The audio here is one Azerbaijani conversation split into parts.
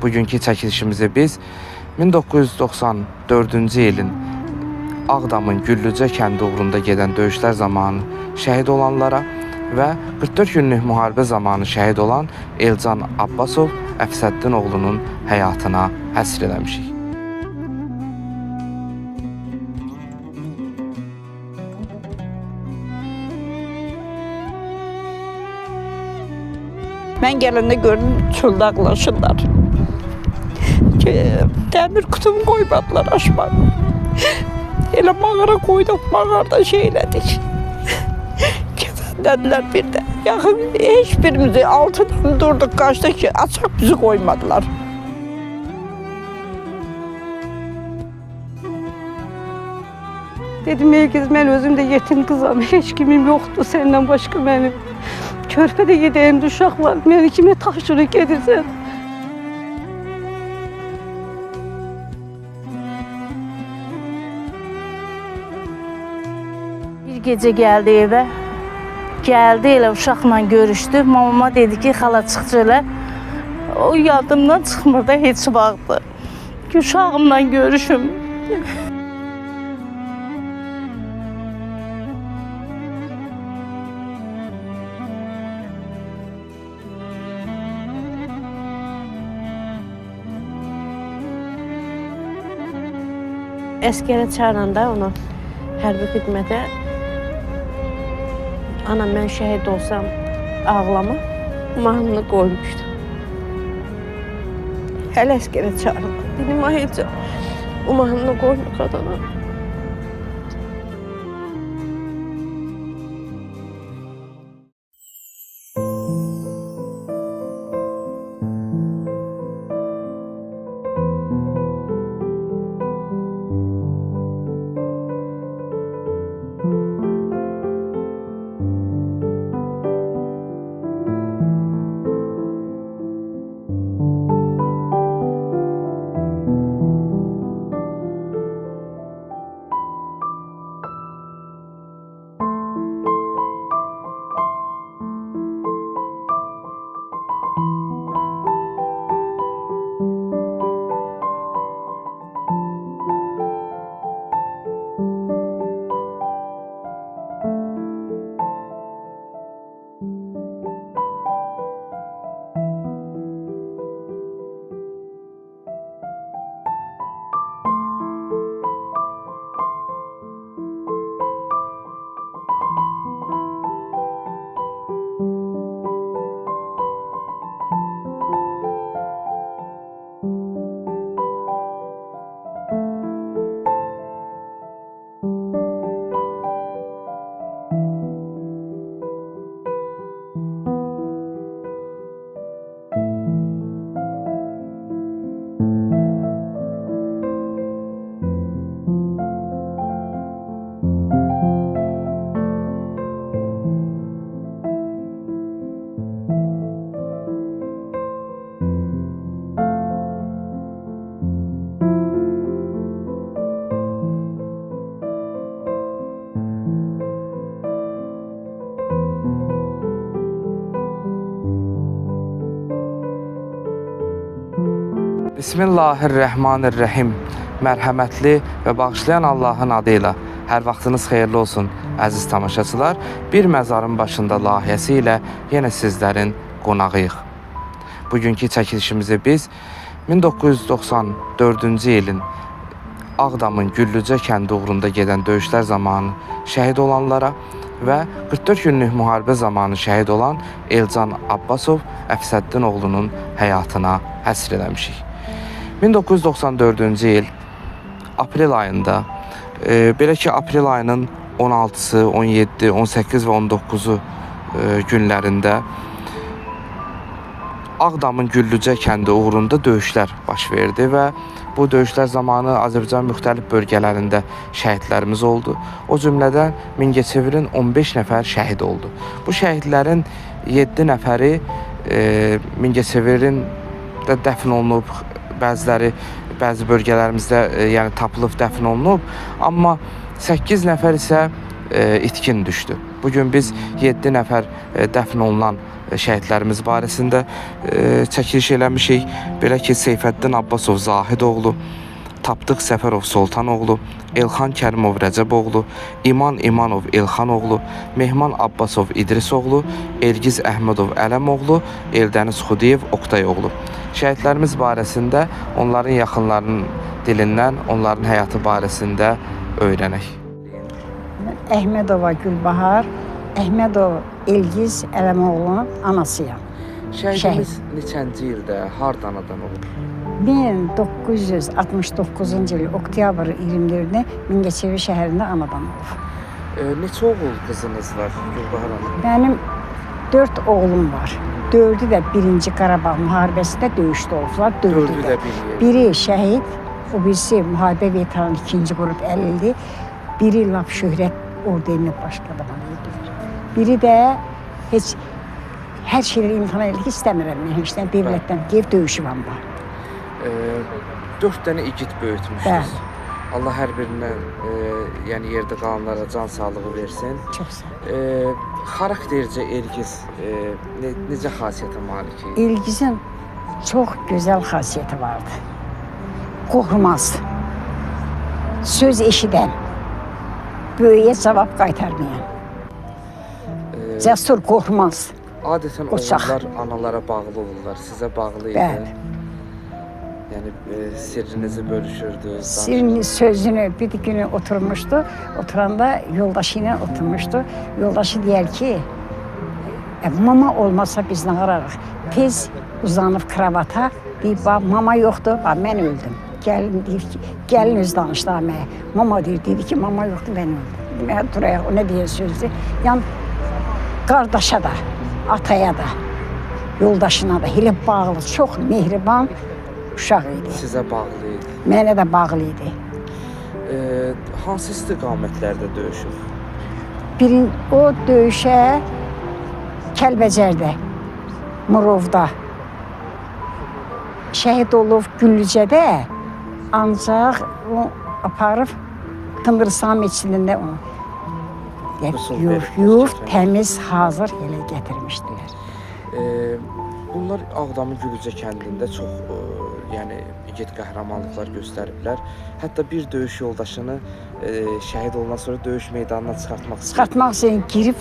Bugünkü çəkilişimizi biz 1994-cü ilin Ağdamın Güllücə kəndi uğrunda gedən döyüşlər zamanı şəhid olanlara və 44 günlük müharibə zamanı şəhid olan Elcan Abbasov Əfsəddin oğlunun həyatına həsr eləmişik. Ben gelende gördüm çölde ağlaşırlar. Demir kutumu koymadılar aşmağa. Elə mağara koyduk, mağarada şeyledik. Dediler bir de. Yakın hiçbirimizi altıdan durduk kaçtık ki açık bizi koymadılar. Dedim herkes ben özüm de yetim kızım. Hiç kimim yoktu senden başka benim. Körpede gideyim uşak var. Beni kime taşırık edirsen. Bir gece geldi eve. Geldi elə uşaqla görüşdü. Mamama dedi ki, xala çıx çölə. O yadımdan çıxmır da heç vaxtı. Uşağımla görüşüm. Əskərə çağıranda onu hərbi xidmətə anam mən şəhid olsam ağlama mahnını qoymuşdu. Hələ əskərə çağırdı. Dedim ayıca o mahnını qoyma qadına. Bismillahirrahmanirrahim. Mərhəmətli və bağışlayan Allahın adıyla hər vaxtınız xeyirli olsun əziz tamaşaçılar. Bir məzarın başında layihəsi ilə yenə sizlərin qonağıyıq. Bugünkü çəkilişimizi biz 1994-cü ilin Ağdamın Güllücə kəndi uğrunda gedən döyüşlər zamanı şəhid olanlara və 44 günlük müharibə zamanı şəhid olan Elcan Abbasov Əfsəddin oğlunun həyatına həsr eləmişik. 1994-cü il aprel ayında, belə ki aprel ayının 16-sı, 17, 18 və 19-u günlərində Ağdamın Güllücə kəndi uğrunda döyüşlər baş verdi və bu döyüşlər zamanı Azərbaycan müxtəlif bölgələrində şəhidlərimiz oldu. O cümlədən Mingəçevirin 15 nəfər şəhid oldu. Bu şəhidlərin 7 nəfəri Mingəçevirin də dəfn olunub, bəziləri bəzi bölgələrimizdə yəni tapılıb dəfn olunub, amma 8 nəfər isə itkin düşdü. Bugün biz 7 nəfər dəfn olunan şəhidlərimiz barəsində çəkiliş eləmişik. Belə ki, Seyfəddin Abbasov Zahidoğlu, Tapdıq Səfərov Soltanoğlu, Elxan Kərimov Rəcəboğlu, İman İmanov Elxanoğlu, Mehman Abbasov İdrisoğlu, Elgiz Əhmədov Ələmoğlu, Eldəniz Xudiyev Oqtayoğlu. Şəhidlərimiz barəsində onların yaxınlarının dilindən, onların həyatı barəsində öyrənək. Əhmədova Gülbahar, Əhmədov Elgiz Ələmoğlu'nun anasıyam. Şəhidimiz neçənci ildə, hardan olub? 1969-cu il oktyabr 24-də Mingəçevir şəhərində anadan olub. Neçə oğul qızınız var Gülbahar hanım? Mənim 4 oğlum var. 4'ü də 1-ci Qarabağ müharibəsində döyüşdə olublar. 4'ü də. Biri şəhid, o birisi müharibə veteranı 2-ci qrup əlildi. Biri lap şöhrət ordenini başqa adama verdiler. Biri də heç hər şeyləri imtina elədik, istəmirəm mən heçdən, devlətdən gev döyüşüvam var. 4 dənə igid böyütmüşsünüz. Allah hər birinə yəni yerdə qalanlara can sağlığı versin. Çox sağ ol. Xaraktercə Elgiz necə xasiyyətə malik idi? Elgizin çox gözəl xasiyyəti vardı. Qorxmaz, söz eşidən, böyüyə cavab qaytarmayan, cəsur, qorxmaz. Adətən oğullar analara bağlı olurlar, sizə bağlı idi. Bəli. Yəni sirrinizi bölüşürdünüz. Sirrini, sözünü bir günü oturmuşdu. Oturanda yoldaşı ilə oturmuşdu. Yoldaşı deyər ki, mama olmasa biz nə qararıq? Tez uzanıb kravata, deyib, mama yoxdur, mən öldüm. Gəlin deyir ki, gəlin öz danışdı mənə. Mama deyir, dedi ki, mama yoxdur, mən öldüm. Mən durayaq, o nə deyən sözdür? Yəni, qardaşa da, ataya da, yoldaşına da elə bağlı, çox mehriban uşaq idi. Sizə bağlı idi. Mənə də bağlı idi. Hansı istiqamətlərdə döyüşüb? O döyüşə Kəlbəcərdə, Murovda, şəhid olub Güllücədə, ancaq o aparıb Tınqırsan meçidində onu yuf, təmiz, hazır elə gətirmişdilər. Bunlar Ağdamın Gülücə kəndində çox yəni igid qəhrəmanlıqlar göstəriblər. Hətta bir döyüş yoldaşını şəhid olandan sonra döyüş meydanına çıxartmaq istəyir. Çıxartmaq üçün girib,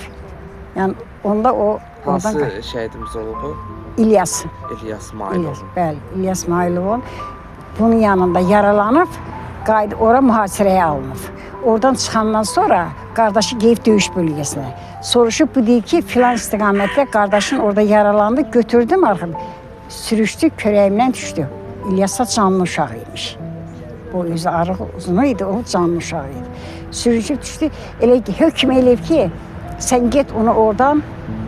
yəni onda o... Hansı şəhidimiz olub o? İlyas. İlyas Mailov. Bəli, İlyas Mailovun bunun yanında yaralanıb, ora mühasirəyə alınıb. Oradan çıxandan sonra qardaşı geyib döyüş bölgəsinə. Soruşub, bu deyir ki, filan istiqamətdə qardaşın orada yaralandı, götürdüm arxım. Sürüşdü, körəyimdən düşdü. İlyas'a canlı uşağı imiş. O özü arıq uzun idi, o canlı uşağı idi. Sürüşüb düşdü, elə ki, hökm eləyib ki, sən get onu oradan,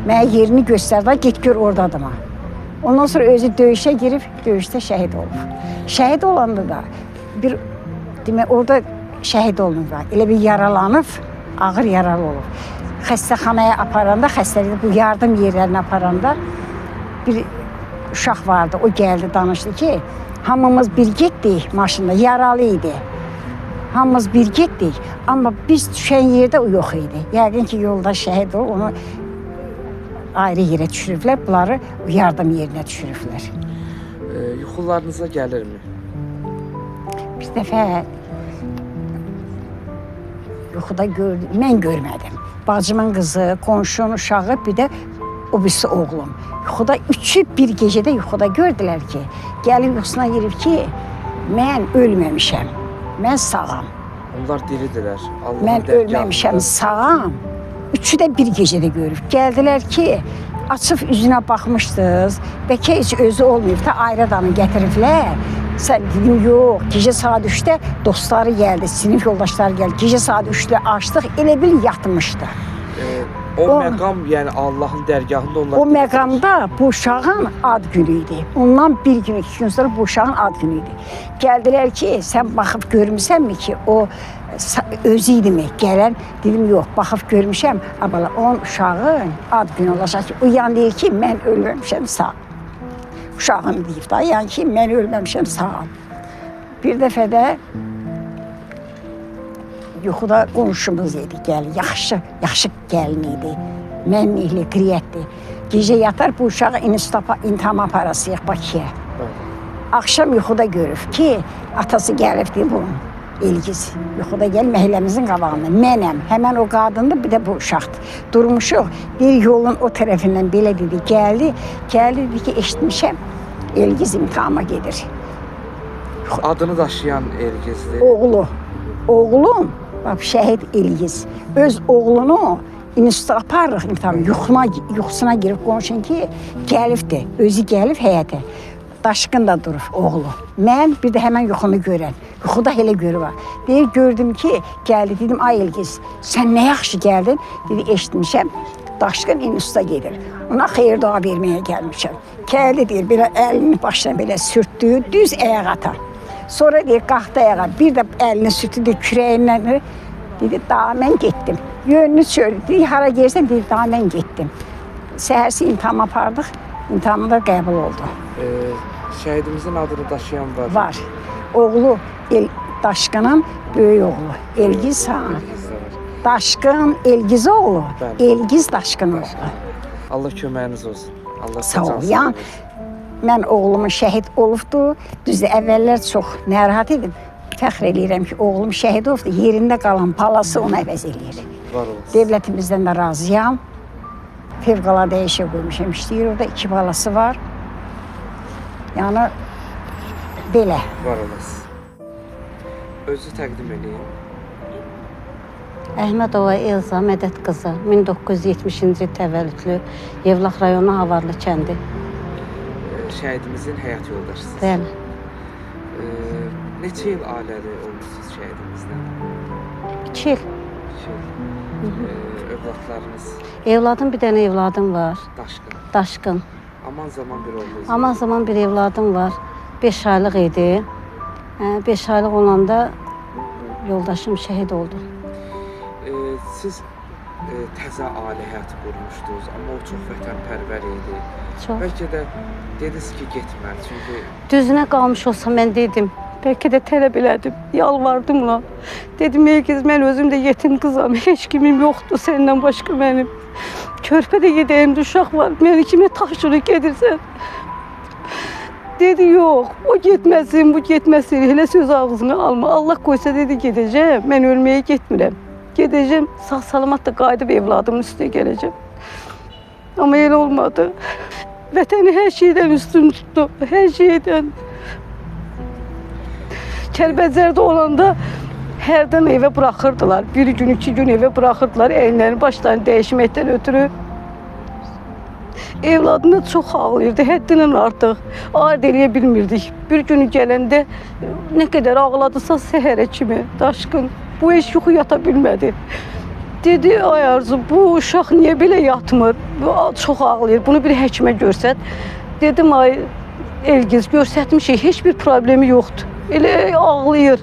mənə yerini göstər, get gör oradadır mı? Ondan sonra özü döyüşə girib, döyüşdə şəhid olub. Şəhid olanda da demək, orada şəhid olunub, elə bir yaralanıb, ağır yaralı olub. Xəstəxanaya aparanda, bu yardım yerlərini aparanda bir uşaq vardı, o gəldi, danışdı ki, hamımız bir getdik maşında, yaralı idi. Hamımız bir getdik, amma biz düşən yerdə o yox idi. Yəqin ki, yolda şəhid olub, onu ayrı yerə düşürüblər, bunları yardım yerinə düşürüblər. Yuxularınıza gəlirmi? Bir dəfə yuxuda gördüm, mən görmədim. Bacımın qızı, qonşunun uşağı, bir də o birisi oğlum. Yuxuda üçü bir gecədə yuxuda gördülər ki, gəlib yuxusuna girib ki, mən ölməmişəm, mən sağam. Onlar diridirlər. Mən ölməmişəm, sağam. Üçü də bir gecədə görüb. Gəldilər ki, açıb üzünə baxmışdınız, bəlkə heç özü olmayıb da ayrı adamı gətiriblər. Sən dedim, yox, gecə saat 3'də dostları gəldi, sinif yoldaşları gəldi. Gecə saat 3'də açdıq, elə bil yatmışdı. O məqam, yəni Allahın dərgahında onlar... O məqamda bu uşağın ad günü idi. Ondan bir gün, 2 gün sonra bu uşağın ad günü idi. Gəldilər ki, sən baxıb görmüsənmi ki, o özü idimi gələn? Dedim, yox, baxıb görmüşəm. Abala, onun uşağın ad günü olacaq ki, o yan deyir ki, mən ölməmişəm, sağ. Uşağın deyib da, yəni ki, mən ölməmişəm, sağam. Bir dəfə də yuxuda qonşumuz idi, yaxşı gəlin idi. Mənlikli, qriyyətli. Gecə yatar bu uşağı intiham aparasıyıq Bakıya. Axşam yuxuda görüb ki, atası gəlibdi bunun. Elgiz. Yuxuda gəl məhəlləmizin qabağında. Mənəm, həmən o qadındır, bir də bu uşaqdır. Durmuşuq, bir yolun o tərəfindən belə dedi, gəldi dedi ki, eşitmişəm, Elgiz imtihama gedir. Adını daşıyan Elgizdir. Oğlum, bax, şəhid Elgiz. Öz oğlunu instituta aparırıq imtihan, yuxusuna girib qonşun ki, gəlibdir, özü gəlib həyətə. Daşqın da durur oğlu. Mən bir də həmən yuxunu görən. Yuxuda elə görü var. Deyir, gördüm ki, gəldi. Dedim, ay Elgiz, sən nə yaxşı gəldin? Dedi, eşitmişəm, Daşqın instituta gedir. Ona xeyir dua verməyə gəlmişəm. Gəldi deyir, belə əlini başına belə sürtdü, düz ayağa atar. Sonra deyir, qalxdı ayağa, bir də əlini sürtdü, kürəyindən. Dedi, daha mən getdim. Yönünü söyledi, deyir, hara gelsən, deyir, daha mən getdim. Səhərsi imtihan apardıq, imtihanında qəbul oldu. Şəhidimizin adını daşıyan var. Var. Oğlu Daşqının böyük oğlu. Elgiz ha. Daşqın Elgiz oğlu. Elgiz Daşqın oğlu. Allah köməyiniz olsun. Allah Sağ ol. Yəni, mən oğlumun şəhid olubdu. Düzdür, əvvəllər çox narahat edim. Fəxr eləyirəm ki, oğlum şəhid olubdu. Yerində qalan palası onu əvəz eləyir. Var olsun. Devlətimizdən də razıyam. Fövqəladə işə qoymuşam, işləyir. Orada 2 balası var. Yəni, belə. Var olasın. Özü təqdim edeyim. Əhmədova Elza Mədət qızı, 1970-ci təvəllüdlü, Yevlax rayonu Havarlı kəndi. Şəhidimizin həyat yoldaşısınız. Bəli. Neçə il ailəli olmuşsunuz şəhidimizlə? 2 il. 2 il. Övladlarınız? Evladım, bir dənə evladım var. Daşqın. Aman zaman bir oğlunuz? Aman zaman bir evladım var. 5 aylıq idi. 5 aylıq olanda yoldaşım şəhid oldu. Siz təzə ailə həyatı qurmuşdunuz, amma o çox vətənpərvər idi. Çox. Bəlkə də dediniz ki, getmə, çünki... Düzünə qalmış olsa mən dedim. Bəlkə də tələb elədim, yalvardım ona. Dedim, Elgiz, mən özüm də yetim qızam, heç kimim yoxdur səndən başqa mənim. Körpədə gedəyimdə uşaq var, məni kimə tapşırıq gedirsən? Dedi, yox, o getməsin, bu getməsin, elə söz ağzına alma. Allah qoysa dedi, gedəcəm, mən ölməyə getmirəm. Gedəcəm, sağ-salamat da qayıdıb evladımın üstünə gələcəm. Amma elə olmadı. Vətəni hər şeydən üstün tutdu, hər şeydən. Kəlbəzərdə olanda hərdən evə buraxırdılar. 1 gün, 2 gün evə buraxırdılar, əyinlərini, başlarını dəyişməkdən ötürü. Evladını çox ağlayırdı, həddindən artıq. Ayırt eləyə bilmirdik. Bir günü gələndə nə qədər ağladısa səhərə kimi, Daşqın. Bu heç yuxu yata bilmədi. Dedi, ay Arzu, bu uşaq niyə belə yatmır? Çox ağlayır, bunu bir həkimə görsət. Dedim, ay Elgiz, görsətmişik, heç bir problemi yoxdur. Elə ağlayır.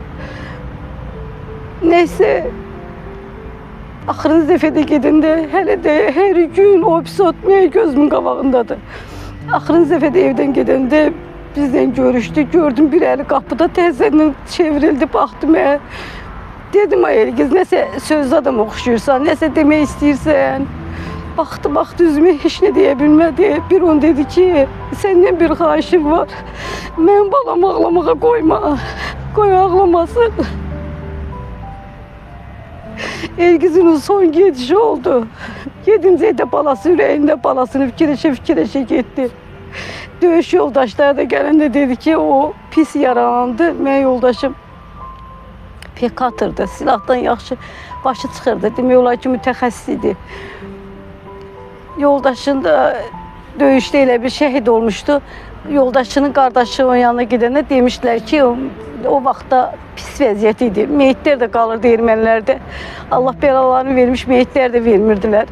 Neysə, axırıncı dəfədə gedəndə hələ də hər gün o episod mənim gözümün qabağındadır. Axırıncı dəfədə evdən gedəndə bizlə görüşdü, gördüm bir əli qapıda təzədən çevrildi, baxdı mənə. Dedim, ay Elgiz, nəsə sözlü adam oxşuyursan, nəsə demək istəyirsən. Baxdı üzümə, heç nə deyə bilmədi. Bir on dedi ki, səndən bir xahişim var. Mən balamı ağlamağa qoyma, qoy ağlamasın. Elgiz'in son gedişi oldu. Gedincə də balası ürəyində balasını fikirləşə getdi. Döyüş yoldaşları da gələndə dedi ki, o pis yaralandı. Mən yoldaşım pek atırdı, silahdan yaxşı başı çıxırdı. Demək olar ki, mütəxəssis idi. Yoldaşın da döyüşdə elə bir şəhid olmuşdu. Yoldaşının qardaşı onun yanına gedəndə demişdilər ki, o vaxtda pis vəziyyət idi. Meyitlər də qalırdı ermənilərdə. Allah bəlalarını vermiş, meyitlər də vermirdilər.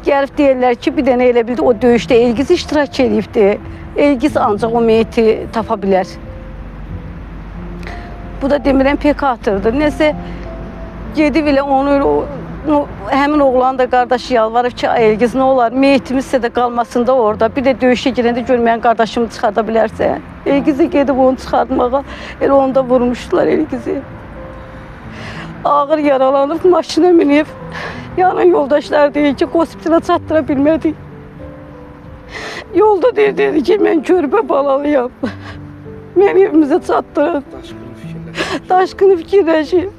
Gəlib deyirlər ki, bir dənə elə bildi, o döyüşdə Elgiz iştirak edibdi. Elgiz ancaq o meyti tapa bilər. Bu da demirəm pek atırdı. Nəsə gedib elə onu, həmin oğlan da qardaşı yalvarıb ki, Elgiz nə olar, meyitimizsə də qalmasın da orada. Bir də döyüşə girəndə görməyən qardaşımı çıxarda bilərsən. Elgizə gedib onu çıxartmağa, elə onu da vurmuşdular Elgizi. Ağır yaralanıb, maşına minib. Yanın yoldaşlar deyir ki, hospitala çatdıra bilmədik. Yolda dedi ki ben körpə balalıyam. Məni evimizə çatdırın. Daşqını fikirləşir. Daşqını fikirləşib.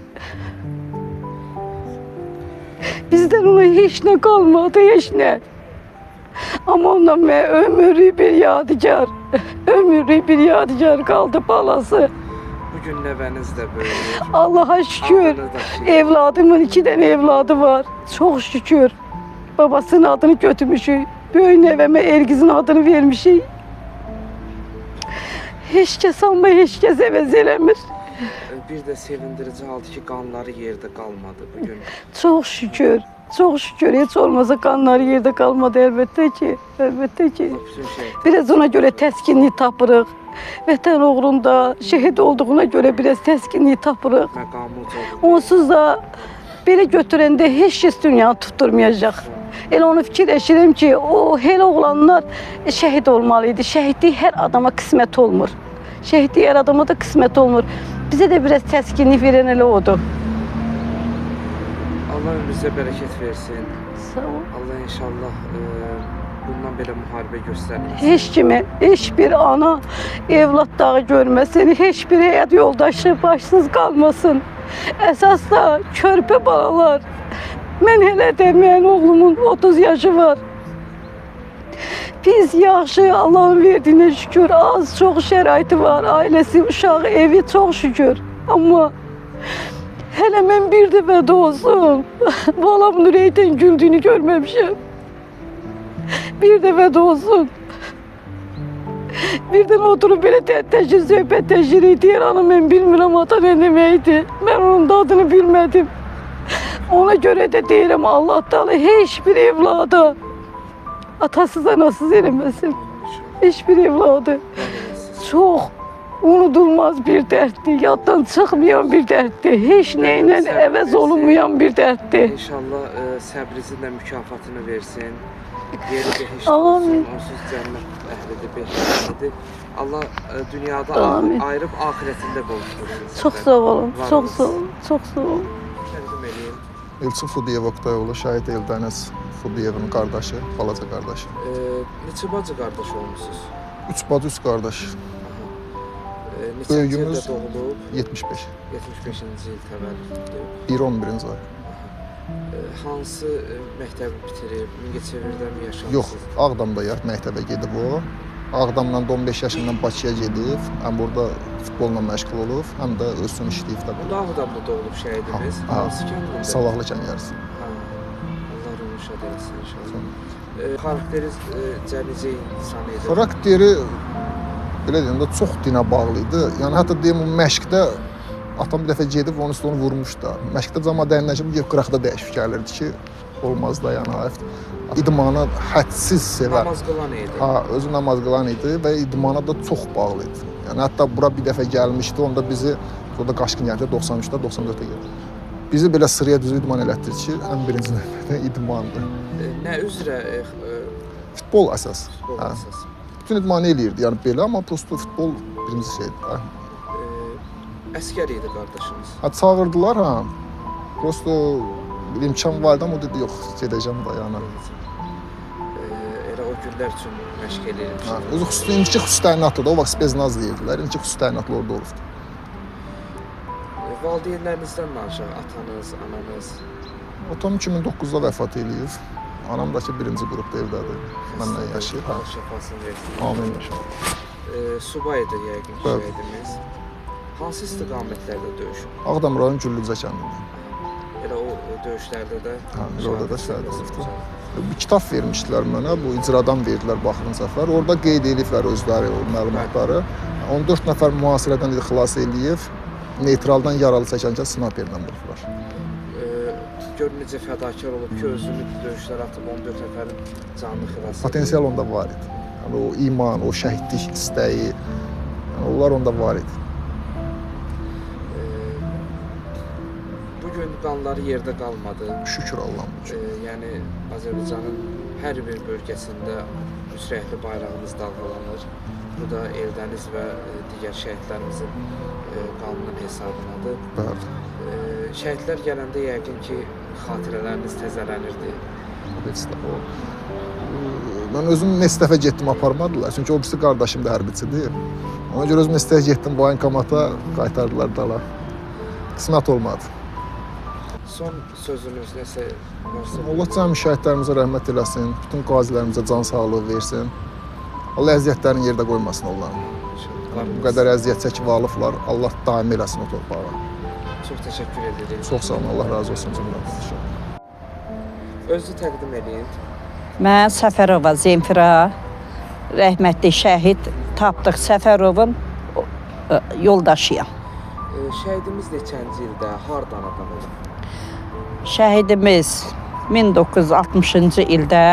Bizdən ona heç nə qalmadı, heç nə. Amma ondan mən ömürlük bir yadigar, ömürlük bir yadigar qaldı balası. Bugün nəvəniz də böyüyür. Allaha şükür. Adınız da şükür. Evladımın 2 dənə evladı var. Çox şükür. Babasının adını götürmüşük. Böyük nəvəmə Elgizin adını vermişik. Heç kəs amma heç kəs əvəz eləmir. Bir də sevindirici haldır ki, qanları yerdə qalmadı bugün. Çox şükür. Çox şükür. Heç olmasa qanları yerdə qalmadı əlbəttə ki. Əlbəttə ki. Bütün şey. Biraz ona görə təskinlik tapırıq. Vətən uğrunda şəhid olduğuna görə biraz təskinlik tapırıq. Məqamı ucadır. Onsuz da belə götürəndə heç kəs dünyanı tutturmayacaq. Elə onu fikirləşirəm ki, o elə oğlanlar şəhid olmalı idi. Şəhidlik hər adama qismət olmur. Şəhidlik hər adama da qismət olmur. Bizə də biraz təskinlik verən elə odur. Allah ömrünüzə bərəkət versin. Sağ ol. Allah inşallah bundan belə müharibə göstərməsin. Heç kimi, heç bir ana evlad dağı görməsin, heç bir həyat yoldaşı başsız qalmasın. Əsas da körpə balalar. Mən hələ də mənim oğlumun 30 yaşı var. Biz yaxşı, Allahın verdiyinə şükür, az çox şəraiti var, ailəsi, uşağı, evi çox şükür. Amma hələ mən bir dəfə də olsun, balamın ürəkdən güldüyünü görməmişəm. Bir dəfə də olsun. Birdən oturub belə təşkil, söhbət təşkil deyir, ana mən bilmirəm ata nə deməkdir. Mən onun dadını bilmədim. Ona görə də deyirəm, Allah Teala heç bir evlada atasız anasız eləməsin. Heç bir evladı. Çox unudulmaz bir dərddir, yaddan çıxmayan bir dərddir. Heç nə ilə əvəz olunmayan bir dərddir. İnşallah səbrinizin də mükafatını versin. Yeri behişt Amin. olsun, onsuz cənnət əhlidir, behiştlidir. Allah dünyada Amin. ayırıb ahirətində qovuştursun. Çox sağ olun, çox sağ olun, çox sağ olun. Təqdim edeyim. Elçin Fudiyev Oqtayoğlu, şəhid Eldəniz Fudiyevin qardaşı, balaca qardaşı. Neçə bacı qardaş olmusunuz? 3 bacı, 3 qardaş. Neçə Böyüyümüz ildə doğulub? 75. 75-ci il təvəllüddür. 1-11-ci ay. Hansı məktəbi bitirib? Mingəçevirdəmi yaşamısınız? Yox, Ağdamda məktəbə gedib o. Ağdamdan 15 yaşından Bakıya gedib, həm burada futbolla məşğul olub, həm də özünü işləyib də. Bunda Ağdamda doğulub şəhidimiz. Ha, Hansı kəndində? Salahlı kəndiyərisi. Ha, Allah ruhunu şad eləsin inşallah. Xarakteri necə insan idi? Xarakteri belə deyim də çox dinə bağlı idi. Yəni hətta deyim o məşqdə atam bir dəfə gedib onun üstünü vurmuş da. Məşqdə cama dəyinləşib bir qıraqda dəyişib gəlirdi ki, olmaz da yəni həyat. İdmanı hədsiz sevər. Namaz qılan idi. Ha, özü namaz qılan idi və idmana da çox bağlı idi. Yəni hətta bura bir dəfə gəlmişdi, onda bizi burada qaçqın gəldi 93-də, 94-də gəldi. Bizi belə sıraya düzü idman elətdirdi ki, ən birinci növbədə idmandır. Nə üzrə Futbol əsas. futbol Hə. əsas? Bütün idmanı eləyirdi, yəni belə, amma prosto futbol birinci şeydir. Hə. Əskər idi qardaşımız. Ha, çağırdılar ha. Prosto bir imkan vardı ama o dedi yox, gedəcəm da yəni. Elə o günlər üçün məşq Ha, eləyirmişdi. özü xüsusi indiki xüsusi təyinatlı da, o vaxt specnaz deyirdilər. İndiki xüsusi təyinatlı orada olubdu. Valideynlərinizdən danışaq, atanız, ananız. Atam 2009-da vəfat eləyib. Anam da ki birinci qrupda evdədir. Məndən yaşayır. Ha. Allah şəfasını versin. Amin inşallah. Subaydı yəqin ki, Bəli. şəhidimiz. Hansı istiqamətlərdə döyüşüb? Ağdam rayon Güllücə kəndində. Elə o döyüşlərdə də Ha, elə orada da şəhid olubdu. olubdu. Bir kitab vermişdilər mənə, bu icradan verdilər Baxırın Zəfər. Orada qeyd ediblər özləri o məlumatları. 14 nəfər mühasirədən xilas eləyib, neytraldan yaralı çəkəncə snayperlə vurublar. Gör necə fədakar olub ki, özünü döyüşlərə atıb 14 nəfərin canını xilas edib. Potensial onda var idi. Yəni o iman, o şəhidlik istəyi, yəni onlar onda var idi. Bugün qanları yerdə qalmadı. Şükür Allah'ım üçün. Yəni Azərbaycanın hər bir bölgəsində müsrəhli bayrağımız dalğalanır. Bu da Eldəniz və digər şəhidlərimizin qanının hesabınadır. Bəli. Şəhidlər gələndə yəqin ki, xatirələriniz təzələnirdi. Heç də o Mən özüm neçə dəfə getdim, aparmadılar. Çünki o birisi qardaşım da hərbiçidir. Ona görə özüm neçə dəfə getdim voyinkomata, qaytardılar dala. Qismət olmadı. Son sözünüz nəsə varsa? Allah cəmi şəhidlərimizə rəhmət eləsin, bütün qazilərimizə can sağlığı versin. Allah əziyyətlərini yerdə qoymasın onların. Bu qədər əziyyət çəkib alıblar, Allah daim eləsin o torpağa. Çox təşəkkür edirik. Çox sağ olun, Allah razı olsun cümlədən. Özünü təqdim edin. Mən Səfərova Zemfira, rəhmətli şəhid Tapdıq Səfərovun yoldaşıyam. Şəhidimiz neçənci ildə, hardan adam olub? Şəhidimiz 1960-cı ildə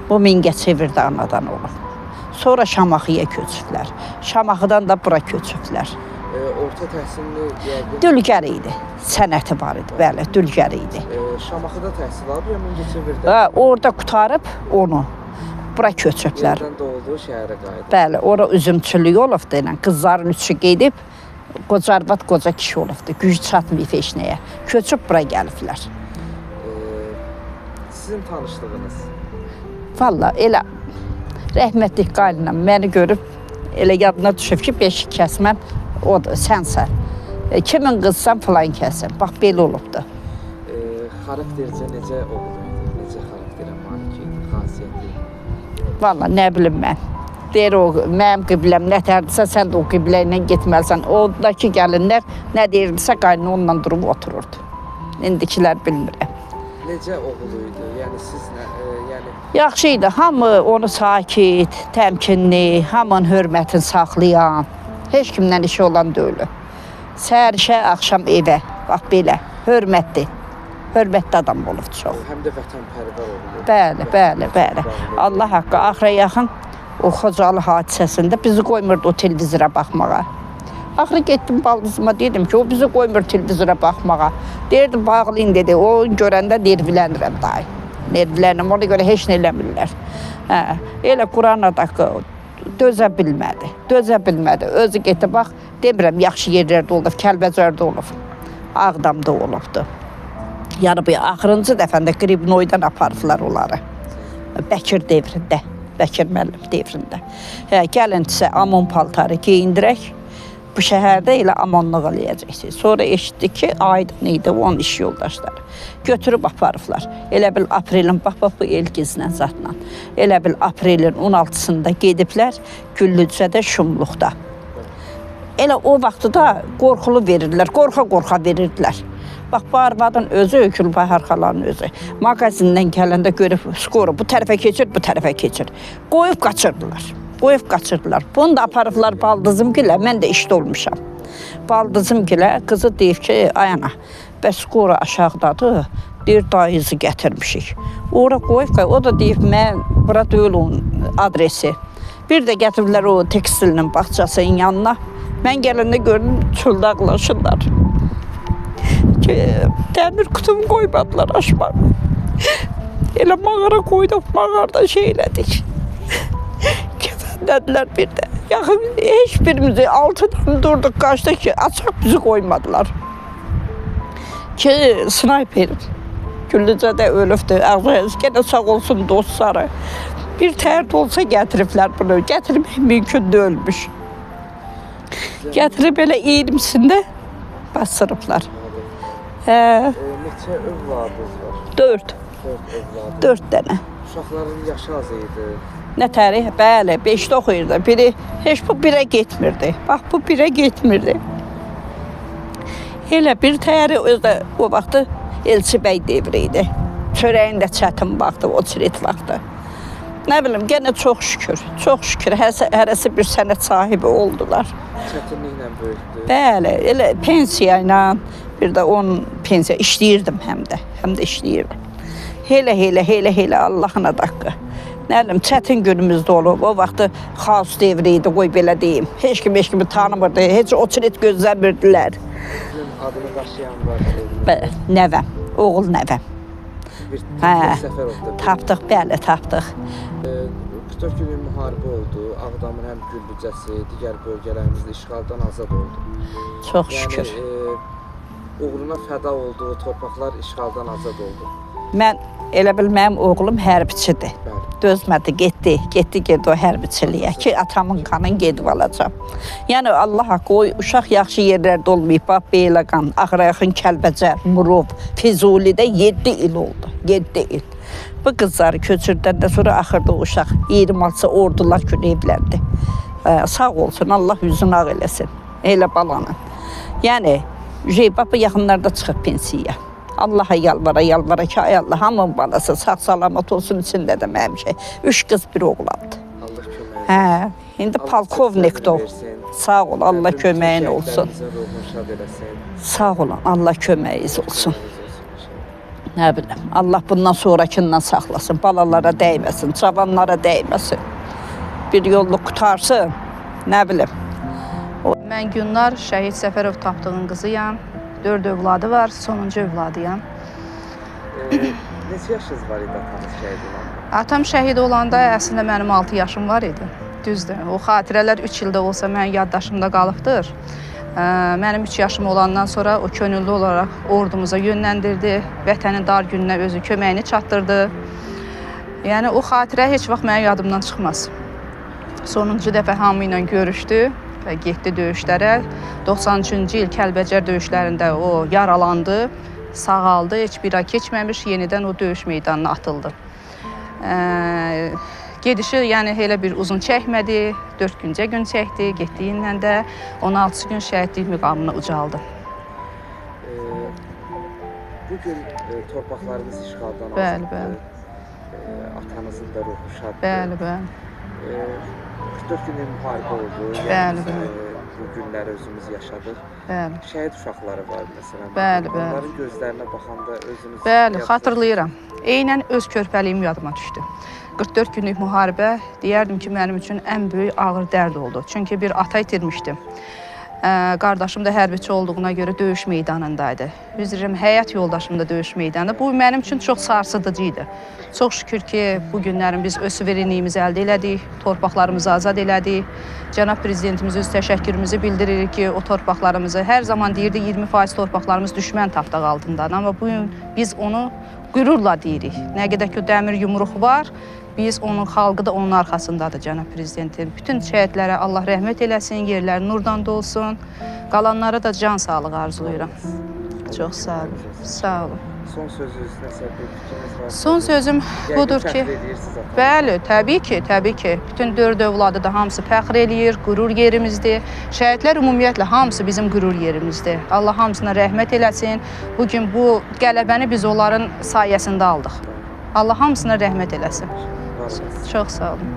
bu Mingəçevirdə anadan olub. Sonra Şamaxıya köçüblər. Şamaxıdan da bura köçüblər. Orta təhsilini yəqin... Dülgər idi, sənəti var idi, bəli, dülgər idi. Şamaxıda təhsil alıb ya Mingəçevirdə? Orada qutarıb onu, bura köçüblər. Yerdən doğulduğu şəhərə qayıdıb. Bəli, ora üzümçülük olubdu ilə, qızların üçü gedib, qoca arvad, qoca kişi olubdu, güc çatmayıb eşnəyə. Köçüb bura gəliblər. Sizin tanışlığınız? Valla, elə rəhmətlik qaynanam məni görüb, elə yadına düşüb ki, beşik kəsməm, odur, sənsən. Kimin qızsan filan kəsin, bax, belə olubdu. Xaraktercə necə oğluydu, necə xarakterə malik idi, xasiyyətli? Valla, nə bilim mən. Deyir o, mənim qibləm nətərdirsə, sən də o qiblə ilə getməlisən. Oradakı gəlinlər nə deyirdisə, qaynı onunla durub otururdu. İndikilər bilmirəm. Necə oğluydu, yəni siz nə, yəni... Yaxşı idi, hamı onu sakit, təmkinli, hamının hörmətini saxlayan, heç kimdən işi olan deyil. Səhər işə, axşam evə, bax belə, hörmətli adam olub çox. Həm də vətənpərvər olub. Bəli, bəli, bəli. Allah haqqı, axıra yaxın o Xocalı hadisəsində bizi qoymurdu o televizora baxmağa. Axırı getdim baldızıma, dedim ki, o bizi qoymur televizora baxmağa. Deyirdim, bağlayın dedi, o görəndə nervilənirəm dayı. Nervilənirəm, ona görə heç nə eləmirlər. Elə Quran adakı dözə bilmədi. Özü getdi, bax, demirəm, yaxşı yerlərdə olub, Kəlbəcərdə olub, Ağdamda olubdu. Yəni, bu axırıncı dəfəndə Qribnoydan apardılar onları. Bəkir devrində, Bəkir müəllim devrində. Gəlintisə amon paltarı geyindirək, bu şəhərdə elə amanlıq eləyəcəksiniz. Sonra eşitdi ki, Aydın idi, onun iş yoldaşları. Götürüb aparıblar. Elə bil aprelin, bax, bu Elgizlə zatla. Elə bil aprelin 16-sında gediblər Güllücədə, Şumluqda. Elə o vaxtı da qorxulu verirdilər, qorxa verirdilər. Bax, bu arvadın özü, Gülbahar xalanın özü. Mağazindən gələndə görüb, skoru bu tərəfə keçir. Qoyub qaçırdılar. Bunu da aparıblar baldızımgilə, mən də işdə olmuşam. Baldızımgilə qızı deyib ki, ay ana, bəs skoru aşağıdadır, deyir, dayızı gətirmişik. Ora qoyub, o da deyib, mən bura deyil onun adresi. Bir də gətiriblər o tekstilinin bağçasının yanına. Mən gələndə gördüm, çöldə ağlaşırlar. Dəmir kutumu qoymadılar aşmağa. Elə mağara qoyduq, mağarada elədik. Kəfəndədilər bir də. Yaxın, heç birimizi 6-dan durduq, qaçdıq ki, açaq bizi qoymadılar. Ki, snayper Güllücədə ölübdü, ağzı gənə sağ olsun dostları. Bir tərd olsa gətiriblər bunu, gətirmək mümkün deyilmiş. Gətirib elə 20-sində basırıblar. Neçə övladınız var? 4 dənə. Uşaqların yaşı az idi. Nə tərih? Bəli, 5-də oxuyurdu. Biri, heç bu 1-ə getmirdi. Bax, bu 1-ə getmirdi. Elə bir təri özdə o vaxtı Elçi bəy devri idi. Çörəyin də çətin vaxtı, o çirit vaxtı. Nə bilim, gənə çox şükür, hərəsi bir sənət sahibi oldular. Çətinliklə böyüdü. Bəli, elə pensiya ilə, bir də onun pensiya, işləyirdim həm də işləyirdim. Elə Allahın adaqı. Nə bilim, çətin günümüzdə olub, o vaxtı xaos devri idi, qoy belə deyim. Heç kimi tanımırdı, heç o çirit gözləmirdilər. Sizin adını daşıyan var. Nəvəm, oğul nəvəm. Bir səfər oldu. Tapdıq, bəli, tapdıq. 44 günlük müharibə oldu. Ağdamın həm Güllücəsi, digər bölgələrimizdə işğaldan azad oldu. Çox şükür. Yəni, uğruna fəda olduğu torpaqlar işğaldan azad oldu. Mən elə bil mənim oğlum hərbiçidir. Bəli. dözmədi, getdi o hərbiçiliyə ki, atamın qanını gedib alacam. Yəni Allah haqqı o uşaq yaxşı yerlərdə olmayıb, bax Beyləqan, Ağrayaxın, Kəlbəcər, Murov, Füzulidə 7 il oldu, 7 il. Bu qızları köçürdəndən sonra axırda o uşaq 26 ordular günü evləndi. Sağ olsun, Allah yüzünü ağ eləsin, elə balanın. Yəni, Jeybapı yaxınlarda çıxıb pensiyaya. Allah'a yalvara ki, ay Allah, hamının balası sağ salamat olsun, içində də mənim şey. 3 qız, bir oğlandı. Allah kömək Hə, indi polkovnikdir o. Sağ ol, Allah köməyin olsun. Sağ olun, Allah köməyiniz olsun. Nə bilim, Allah bundan sonrakindən saxlasın, balalara dəyməsin, cavanlara dəyməsin. Bir yolluk qutarsın, nə bilim. Mən Günlar Şəhid Səfərov Tapdığın qızıyam. 4 övladı var, sonuncu övladıyam. Neçə yaşınız var idi atanız şəhid olanda? Atam şəhid olanda əslində mənim 6 yaşım var idi. Düzdür, o xatirələr 3 ildə olsa mənim yaddaşımda qalıbdır. Mənim 3 yaşım olandan sonra o könüllü olaraq ordumuza yönləndirdi. Vətənin dar gününə özü köməyini çatdırdı. Yəni o xatirə heç vaxt mənim yadımdan çıxmaz. Sonuncu dəfə hamı ilə görüşdü və getdi döyüşlərə. 93-cü il Kəlbəcər döyüşlərində o yaralandı, sağaldı. Heç bir ay keçməmiş yenidən o döyüş meydanına atıldı. Gedişi yəni elə bir uzun çəkmədi, 4 güncə gün çəkdi. Getdiyindən də 16 gün şəhidlik müqamına ucaldı. Bugün torpaqlarımız işğaldan Bəli, azaddır. bəli. Atanızın da ruhu şaddır. Bəli, bəli. 44 günlük müharibə oldu. Bəli, Yəni, bəli. bu günləri özümüz yaşadıq. Bəli. Şəhid uşaqları var məsələn. Bəli, bəli. Onların gözlərinə baxanda özünüz... Bəli, xatırlayıram. Eynən öz körpəliyim yadıma düşdü. 44 günlük müharibə deyərdim ki, mənim üçün ən böyük ağır dərd oldu. Çünki bir ata itirmişdim. Qardaşım da hərbiçi olduğuna görə döyüş meydanındaydı. Üzrəm, həyat yoldaşım da döyüş meydanında. Bu mənim üçün çox sarsıdıcı idi. Çox şükür ki, bu günlərin biz öz suverenliyimizi əldə elədik, torpaqlarımızı azad elədik. Cənab Prezidentimiz öz təşəkkürümüzü bildiririk ki, o torpaqlarımızı hər zaman deyirdi 20% torpaqlarımız düşmən tapdağı altındadır. Amma bugün biz onu qürurla deyirik. Nə qədər ki, dəmir yumruq var, biz onun xalqı da onun arxasındadır Cənab Prezidentin. Bütün şəhidlərə Allah rəhmət eləsin, yerləri nurdan dolsun. Qalanlara da can sağlığı arzulayıram. Çox sağ olun. Sağ olun. Son sözünüz nəsə bir fikriniz var? Son sözüm budur ki, bəli, təbii ki, bütün 4 övladı da hamısı fəxr eləyir, qürur yerimizdir. Şəhidlər ümumiyyətlə hamısı bizim qürur yerimizdir. Allah hamısına rəhmət eləsin. Bugün bu qələbəni biz onların sayəsində aldıq. Allah hamısına rəhmət eləsin. Çox sağ olun.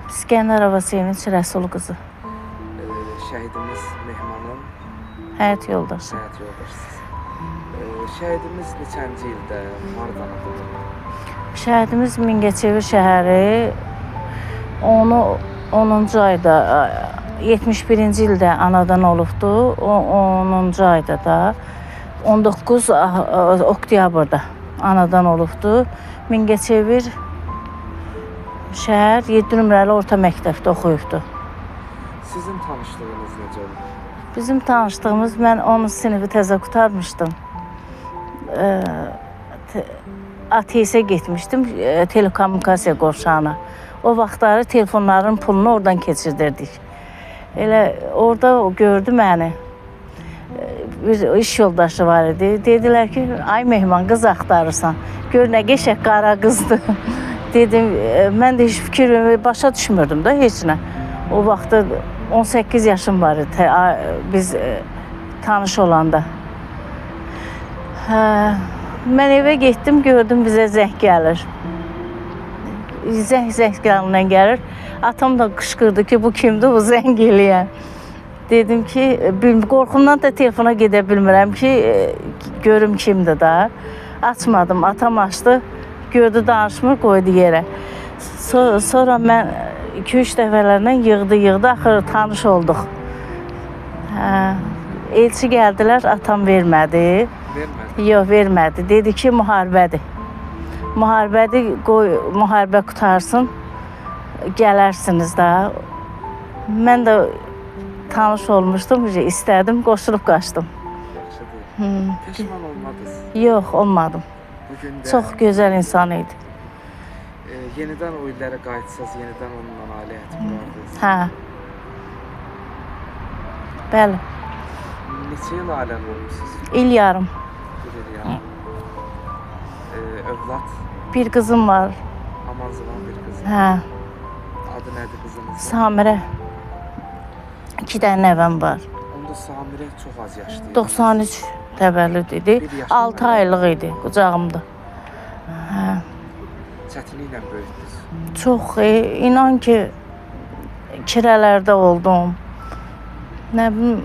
İskəndərova Sevinç Rəsul qızı. Şəhidimiz Mehmanın Həyat yoldaşı. həyat yoldaşısınız. Şəhidimiz neçənci ildə, hardan atıldı? Şəhidimiz Mingəçevir şəhəri 10-cu ayda, 71-ci ildə anadan olubdu. 10-cu ayda da 19 oktyabrda anadan olubdu. Mingəçevir şəhər 7 nömrəli orta məktəbdə oxuyubdu. Sizin tanışlığınız necə oldu? Bizim tanışdığımız, mən 10 sinifi təzə qutarmışdım. ATS-ə getmişdim, telekommunikasiya qovşağına. O vaxtları telefonların pulunu oradan keçirdirdik. Elə orada gördü məni. Bir iş yoldaşı var idi. Dedilər ki, ay Mehman, qız axtarırsan. Gör nə qəşəng qara qızdır. Dedim, mən də heç fikir başa düşmürdüm da heç nə. O vaxtda 18 yaşım var idi, biz tanış olanda. Mən evə getdim, gördüm bizə zəng gəlir. Zəng gəlindən gəlir. Atam da qışqırdı ki, bu kimdir, bu zəng eləyən. Dedim ki, qorxumdan da telefona gedə bilmirəm ki, görüm kimdir da. Açmadım, atam açdı, gördü danışmır, qoydu yerə. Sonra mən 2-3 dəfələrlə yığdı, axırı tanış olduq. Elçi gəldilər, atam vermədi. Yox, vermədi. Dedi ki, müharibədir. Müharibədir, qoy müharibə qutarsın, gələrsiniz də. Mən də tanış olmuşdum, istədim, qoşulub qaçdım. Yaxşıdır. Peşman olmadınız? Yox, olmadım. Bugün də Çox gözəl insan idi. yenidən o illərə qayıtsaz, yenidən onunla ailə həyatı qurardınız. Hə. Bəli, Neçə il ailəli olmusunuz? il yarım. Bir il yəni. Övlad, Bir qızım var. aman zaman bir qız. Hə, Adı nədir qızınızın? Samirə. 2 dənə nəvəm var. Onda Samirə çox az yaşlı idi. 93 təvəllüd idi. Bir yaşlı 6 aylıq idi qucağımda. Hə. Çətinliklə böyütdünüz. Çox, inan ki, kirələrdə oldum. Nə bilim,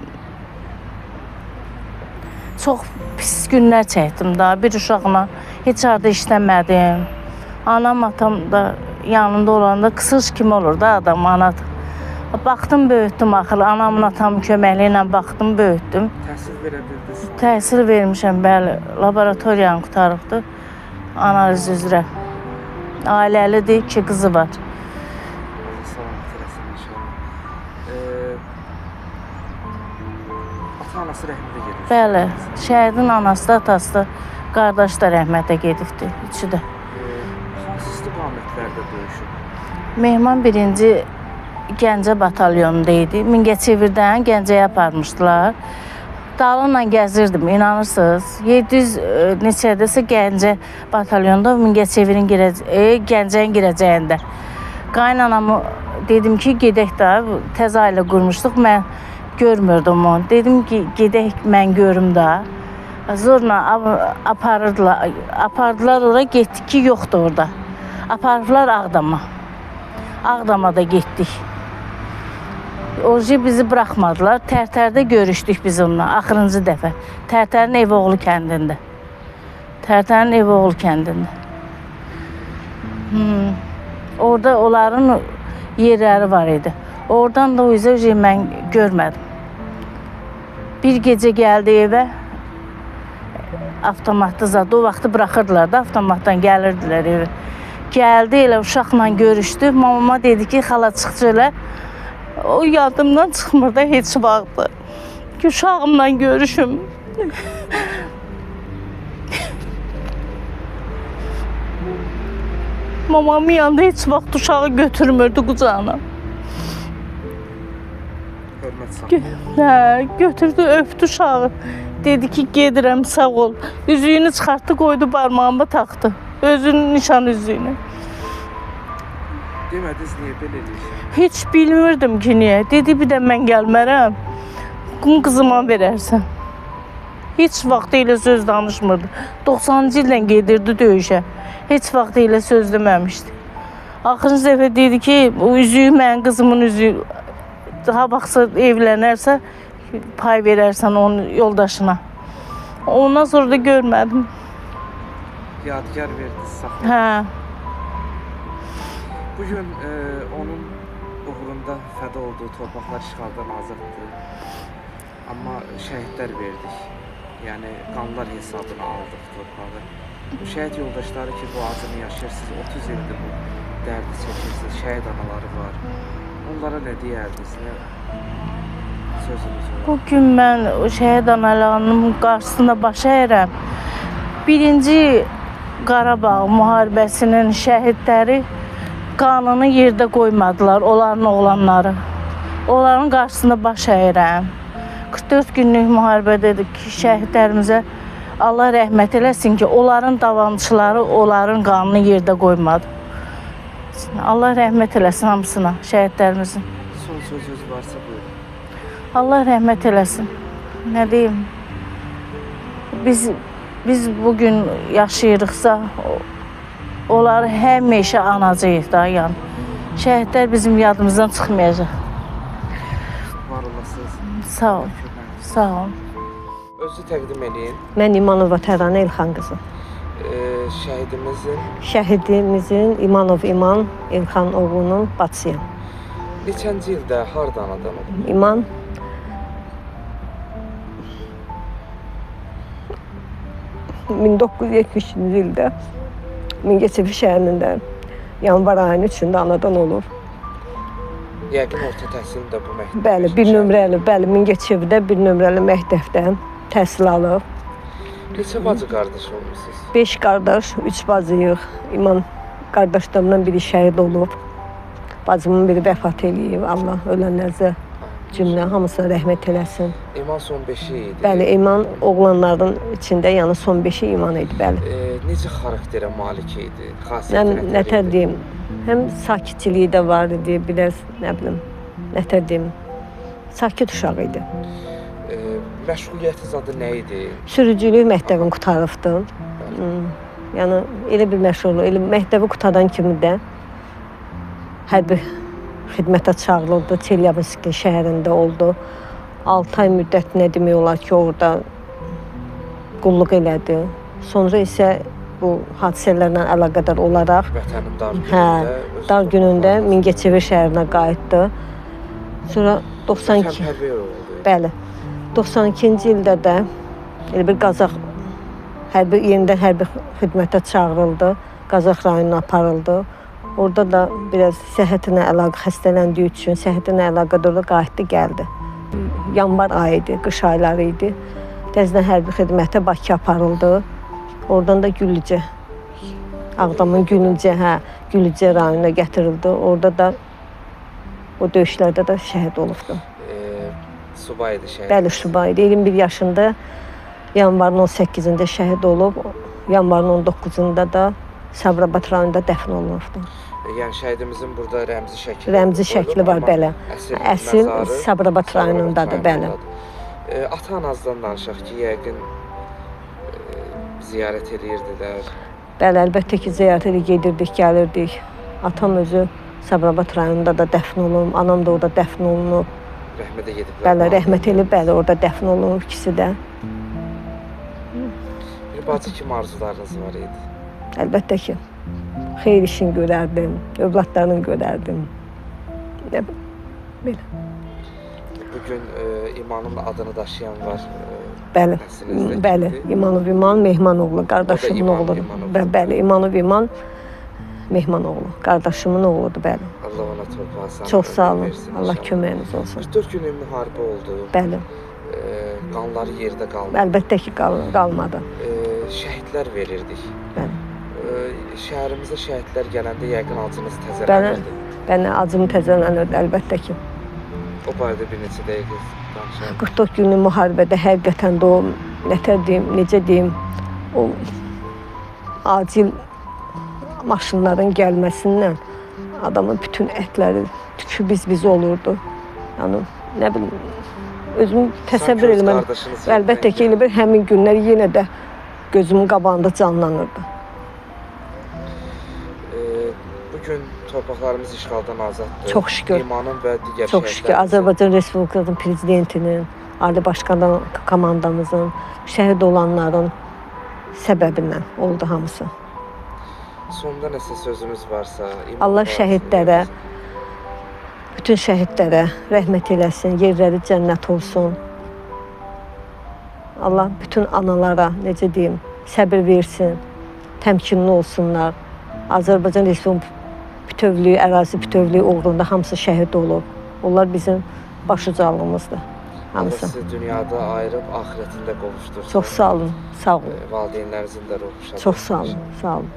çox pis günlər çəkdim da. Bir uşaqla heç arada işləmədim. Anam, atam da yanında olanda qısış kimi olur da adam, anadır. Baxdım, böyütdüm axır. Anamın, atamın köməkliyi ilə baxdım, böyütdüm. Təhsil verə bildiniz. Təhsil vermişəm, bəli. Laboratoriyanı qutarıbdır. Analiz üzrə. Ailəlidir, 2 qızı var. Allah salamat eləsin inşallah. Ata-anası rəhmətə gedir. Bəli, şəhidin anası da, atası da, qardaş da rəhmətə gedibdir, üçü də. Hansı istiqamətlərdə döyüşüb? Mehman 1-ci Gəncə batalyonunda idi. Mingəçevirdən Gəncəyə aparmışdılar. Dalınla gəzirdim, inanırsınız. 700 neçədəsə Gəncə batalyonunda Mingəçevirin Gəncəyin girəcəyində. Qaynanamı dedim ki, gedək də, təzə ailə qurmuşduq, mən görmürdüm onu. Dedim ki, gedək mən görüm də. Zorla apardılar ora, getdik ki, yoxdur orada. Apardılar Ağdama. Ağdamada getdik. Orada bizi buraxmadılar. Tərtərdə görüşdük biz onunla, axırıncı dəfə. Tərtərin Evoğlu kəndində. Tərtərin Evoğlu kəndində. Orada onların yerləri var idi. Oradan da o yüzden mən görmədim. Bir gecə gəldi evə, avtomatda zadı, o vaxtı buraxırdılar da, avtomatdan gəlirdilər evə. Gəldi, elə uşaqla görüşdü, mamama dedi ki, xala çıxcı elə. O yadımdan çıxmır da heç vaxtı. Ki, uşağımla görüşüm. Mamamın yanında heç vaxt uşağı götürmürdü qucağına. Hörmət sağ. Hə, götürdü, öpdü uşağı. Dedi ki, gedirəm, sağ ol. Üzüyünü çıxartdı, qoydu barmağıma taxdı. Özünün nişan üzüyünü. Demədiniz niyə belə edirsiniz? Heç bilmirdim ki, niyə. Dedi, bir də mən gəlmərəm. Qum qızıma verərsən. Heç vaxt elə söz danışmırdı. 90-cı ildən gedirdi döyüşə. Heç vaxt elə söz deməmişdi. Axırıncı dəfə dedi ki, o üzüyü mənim qızımın üzüyü. Daha baxsa evlənərsə, pay verərsən onun yoldaşına. Ondan sonra da görmədim. Yadigar verdiniz, saxladınız. Hə. Bugün onun uğrunda fəda olduğu torpaqlar işğaldan azaddır. Amma şəhidlər verdik. Yəni qanlar hesabına aldıq torpağı. Bu şəhid yoldaşları ki, bu acını yaşayırsınız, 30 ildir bu dərdi çəkirsiniz, şəhid anaları var. Onlara nə deyərdiniz, nə sözünüz var? Bugün mən o şəhid analarının qarşısında baş əyirəm. 1-ci Qarabağ müharibəsinin şəhidləri qanını yerdə qoymadılar, onların oğlanları. Onların qarşısında baş əyirəm. 44 günlük müharibədədir ki, şəhidlərimizə Allah rəhmət eləsin ki, onların davamçıları onların qanını yerdə qoymadı. Allah rəhmət eləsin hamısına, şəhidlərimizin. Son sözünüz varsa buyurun. Allah rəhmət eləsin. Nə deyim? Biz bugün yaşayırıqsa, onları həmişə anacağıq da, yəni. Şəhidlər bizim yadımızdan çıxmayacaq. Var olasınız. Sağ ol, sağ ol. Özü təqdim edin. Mən İmanova Təranə İlxan qızı. Şəhidimizin İmanov İman İlxan oğlunun bacısıyam. Neçənci ildə hardan adam oldu? İman 1970-ci ildə Mingəçevir şəhərində yanvar ayının 3-də anadan olur. Yəqin orta təhsilini də bu məktəbdə. Bəli, bir nömrəli, Mingəçevirdə bir nömrəli məktəbdən təhsil alıb. Neçə bacı qardaş olmusunuz? 5 qardaş, 3 bacıyıq. İman qardaşlarımdan biri şəhid olub. Bacımın biri vəfat eləyib. Allah ölənlərzə cümlə hamısına rəhmət eləsin. İman son 5-i idi. Bəli, İman oğlanların içində, yəni son 5-i İman idi, bəli. Necə xarakterə malik idi? Mən nətər deyim, həm sakitçiliyi də var idi, biraz nə bilim, nətər deyim, sakit uşaq idi. Məşğuliyyətiniz adı nə idi? Sürücülük məktəbini qurtarıbdım. Yəni elə bir məşğulluq, elə məktəbi qurtaran kimi də hərbi xidmətə çağırıldı, Çelyabinsk şəhərində oldu. 6 ay müddət nə demək olar ki, orada qulluq elədi. Sonra isə bu hadisələrlə əlaqədar olaraq Vətənin dar günündə, dar günündə Mingəçevir şəhərinə qayıtdı. Sonra 92 Vətənpərvər oldu. bəli. 92-ci ildə də elə bir Qazax yenidən hərbi xidmətə çağırıldı. Qazax rayonuna aparıldı. Orada da biraz səhhətinə xəstələndiyi üçün səhhətinə əlaqədar qayıtdı, gəldi. Yanvar ayı idi, qış ayları idi. Təzədən hərbi xidmətə Bakı aparıldı. Oradan da Gülücə, Ağdamın Gülücə rayonuna gətirildi. Orada da o döyüşlərdə də şəhid olubdu. Subay idi şəhid. Bəli, subay idi. 21 yaşında yanvarın 18-də şəhid olub. Yanvarın 19-da da Sabirabad rayonunda dəfn olunubdu. Yəni şəhidimizin burada rəmzi şəkli var, bəli. Əsl Sabirabad rayonundadır, bəli. Ata-anazdan danışaq ki, yəqin ziyarət edirdilər. Bəli, əlbəttə ki, ziyarət gedirdik, gəlirdik. Atam özü Sabirabad rayonunda da dəfn olunub, anam da orada dəfn olunub. Rəhmətə gediblər. Bəli, rəhmət elib, bəli, orada dəfn olunub ikisi də. Bir bacı kimi arzularınız var idi? Əlbəttə ki, xeyir işini görərdim, övladlarını görərdim. Belə. Bugün İmanın adını daşıyan var. Bəli, Nəslinizdəki bəli. idi. İmanov İman Mehmanoğlu, qardaşımın İman, oğludur. İmanov. Bəli, İmanov İman Mehmanoğlu, qardaşımın oğludur, bəli. Allah ona torpağı sağlık Çox sağ olun. versin Allah inşallah. köməyiniz olsun. 44 günlük müharibə oldu. Bəli, Qanları yerdə qalmadı. əlbəttə ki, qalmadı. Şəhidlər verirdik. Bəli. Şəhərimizə şəhidlər gələndə yəqin acınız Bəli, təzələnirdi. bəli, acım təzələnirdi, əlbəttə ki. O barədə bir neçə dəqiqə danışaq. 44 günlük müharibədə həqiqətən də o, nətər deyim, necə deyim, o acil maşınların gəlməsindən adamın bütün ətləri tükü biz olurdu. Yəni, nə bilim, özümü təsəvvür Sanki öz eləməm. qardaşınız Əlbəttə ki, elə bir həmin günlər yenə də gözümün qabağında canlanırdı. Bugün torpaqlarımız işğaldan azaddır. Çox şükür. İmanın və digər Çox şükür Azərbaycan Respublikasının prezidentinin, Ali Başkan komandamızın, şəhid olanların səbəbindən oldu hamısı. Sonda nəsə sözümüz varsa, Allah şəhidlərə, bütün şəhidlərə rəhmət eləsin, yerləri cənnət olsun. Allah bütün analara, necə deyim, səbir versin, təmkinli olsunlar. Azərbaycan Respublikası bütövlüyü, ərazi bütövlüyü uğrunda hamısı şəhid olub. Onlar bizim başucalığımızdır, hamısı. Allah sizi dünyada ayırıb, axirətində qovuştursun. Çox sağ olun, sağ olun. Valideynlərinizin də ruhu şad Çox sağ olun, sağ olun.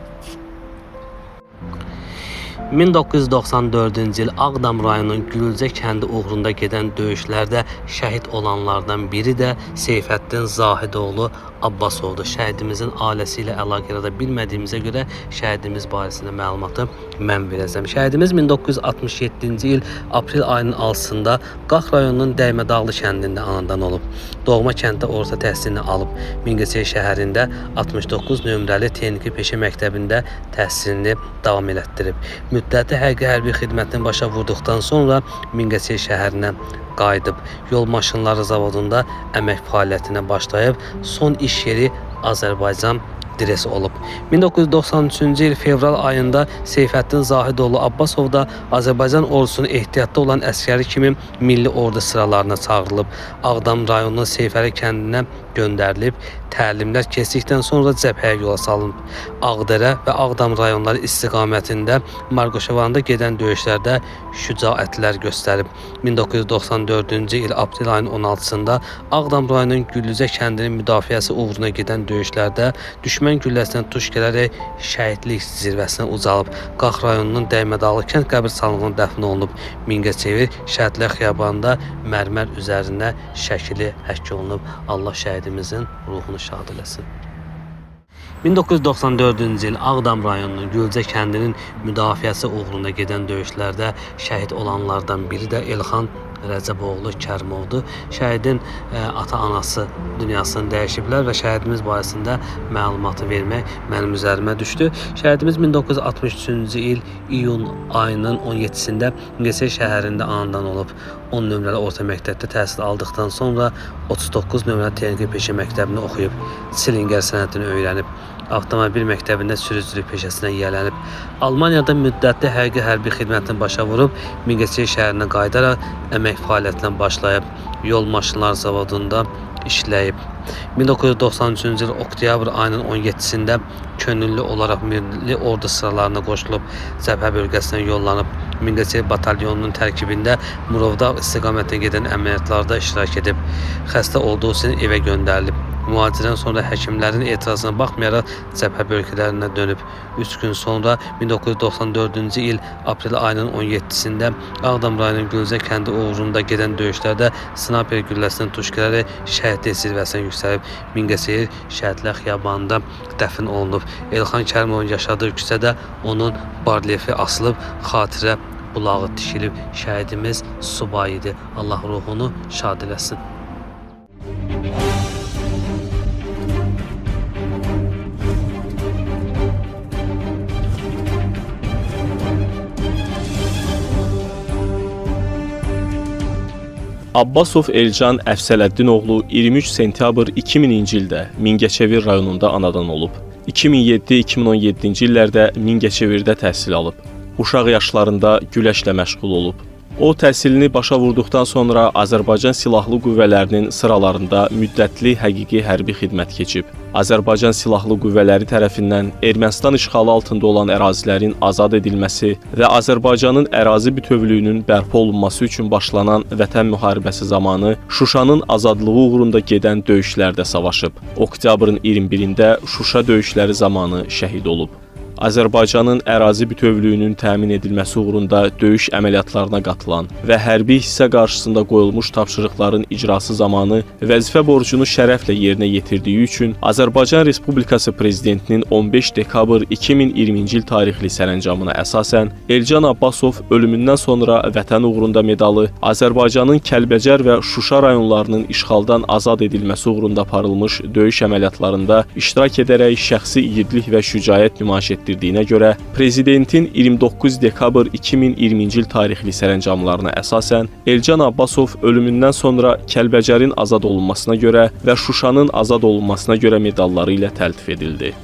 1994-cü il Ağdam rayonunun Gülücə kəndi uğrunda gedən döyüşlərdə şəhid olanlardan biri də Seyfəddin Zahidoğlu Abbasovdur. Şəhidimizin ailəsi ilə əlaqədə bilmədiyimizə görə şəhidimiz barəsində məlumatı mən verəcəm. Şəhidimiz 1967-ci il aprel ayının 6-sında Qax rayonunun Dəymədağlı kəndində anadan olub. Doğma kənddə orta təhsilini alıb. Mingəçevir şəhərində 69 nömrəli Texniki Peşə Məktəbində təhsilini davam elətdirib. Müddəti hərbi xidmətini başa vurduqdan sonra Mingəçevir şəhərinə qayıdıb. Yol maşınları zavodunda əmək fəaliyyətinə başlayıb. Son iş yeri Azərbaycan Diresi olub. 1993-cü il fevral ayında Seyfəddin Zahidoğlu Abbasov da Azərbaycan ordusunun ehtiyatda olan əskəri kimi milli ordu sıralarına çağırılıb. Ağdam rayonunun Seyfəli kəndinə göndərilib, təlimlər keçdikdən sonra cəbhəyə yola salınıb. Ağdərə və Ağdam rayonları istiqamətində Marqoşevanda gedən döyüşlərdə şücaətlər göstərib. 1994-cü il aprel ayının 16-sında Ağdam rayonunun Güllücə kəndinin müdafiəsi uğruna gedən döyüşlərdə düşmən gülləsindən tuş gələrək şəhidlik zirvəsinə ucalıb. Qax rayonunun Dəymədağlı kənd qəbirstanlığına dəfn olunub. Mingəçevir Şəhidlər Xiyabanında mərmər üzərində şəkili həkk olunub. Allah şəhidimizin ruhunu şad eləsin. 1994-cü il Ağdam rayonunun Gülcə kəndinin müdafiəsi uğruna gedən döyüşlərdə şəhid olanlardan biri də Elxan Rəcəboğlu Kərimovdur. Şəhidin ata-anası dünyasını dəyişiblər və şəhidimiz barəsində məlumatı vermək mənim üzərimə düşdü. Şəhidimiz 1963-cü il iyun ayının 17-sində Mingəçevir şəhərində anadan olub. 10 nömrəli orta məktəbdə təhsil aldıqdan sonra 39 nömrəli texniki peşə məktəbini oxuyub. Silingər sənətini öyrənib. Avtomobil məktəbində sürücülük peşəsinə yiyələnib. Almaniyada müddətli hərbi xidmətini başa vurub, Mingəçevir şəhərinə qayıdaraq əmək fəaliyyətinə başlayıb. Yol maşınlar zavodunda işləyib. 1993-cü il oktyabr ayının 17-sində könüllü olaraq milli ordu sıralarına qoşulub, cəbhə bölgəsinə yollanıb. Mingəçevir batalyonunun tərkibində Murovdağ istiqamətə gedən əməliyyatlarda iştirak edib. Xəstə olduğu üçün evə göndərilib. Mühacirdən sonra həkimlərin etirazına baxmayaraq cəbhə bölgələrinə dönüb. 3 gün sonra 1994-cü il aprel ayının 17-sində Ağdam rayonunun Gülcə kəndi uğrunda gedən döyüşlərdə snayper gülləsindən tuş gələrək şəhidlik zirvəsinə yüksəlib. Mingəçevir Şəhidlər Xiyabanında dəfn olunub. Elxan Kərimovun yaşadığı küçədə onun barelyefi asılıb, xatirə bulağı tikilib. Şəhidimiz subay idi. Allah ruhunu şad eləsin. Abbasov Elcan Əfsələddinoğlu 23 sentyabr 2000-ci ildə Mingəçevir rayonunda anadan olub. 2007-2017-ci illərdə Mingəçevirdə təhsil alıb. Uşaq yaşlarında güləşlə məşğul olub. O, təhsilini başa vurduqdan sonra Azərbaycan Silahlı Qüvvələrinin sıralarında müddətli həqiqi hərbi xidmət keçib. Azərbaycan Silahlı Qüvvələri tərəfindən Ermənistan işğalı altında olan ərazilərin azad edilməsi və Azərbaycanın ərazi bütövlüyünün bərpa olunması üçün başlanan Vətən müharibəsi zamanı Şuşanın azadlığı uğrunda gedən döyüşlərdə savaşıb. Oktyabrın 21-də Şuşa döyüşləri zamanı şəhid olub. Azərbaycanın ərazi bütövlüyünün təmin edilməsi uğrunda döyüş əməliyyatlarına qatılan və hərbi hissə qarşısında qoyulmuş tapşırıqların icrası zamanı vəzifə borcunu şərəflə yerinə yetirdiyi üçün Azərbaycan Respublikası Prezidentinin 15 dekabr 2020-ci il tarixli sərəncamına əsasən Elcan Abbasov ölümündən sonra Vətən uğrunda medalı, Azərbaycanın Kəlbəcər və Şuşa rayonlarının işğaldan azad edilməsi uğrunda aparılmış döyüş əməliyyatlarında iştirak edərək şəxsi igidlik və şücaət nümayiş etdirdiyinə görə Prezidentin 29 dekabr 2020-ci il tarixli sərəncamlarına əsasən Elcan Abbasov ölümündən sonra Kəlbəcərin azad olunmasına görə və Şuşanın azad olunmasına görə medalları ilə təltif edildi.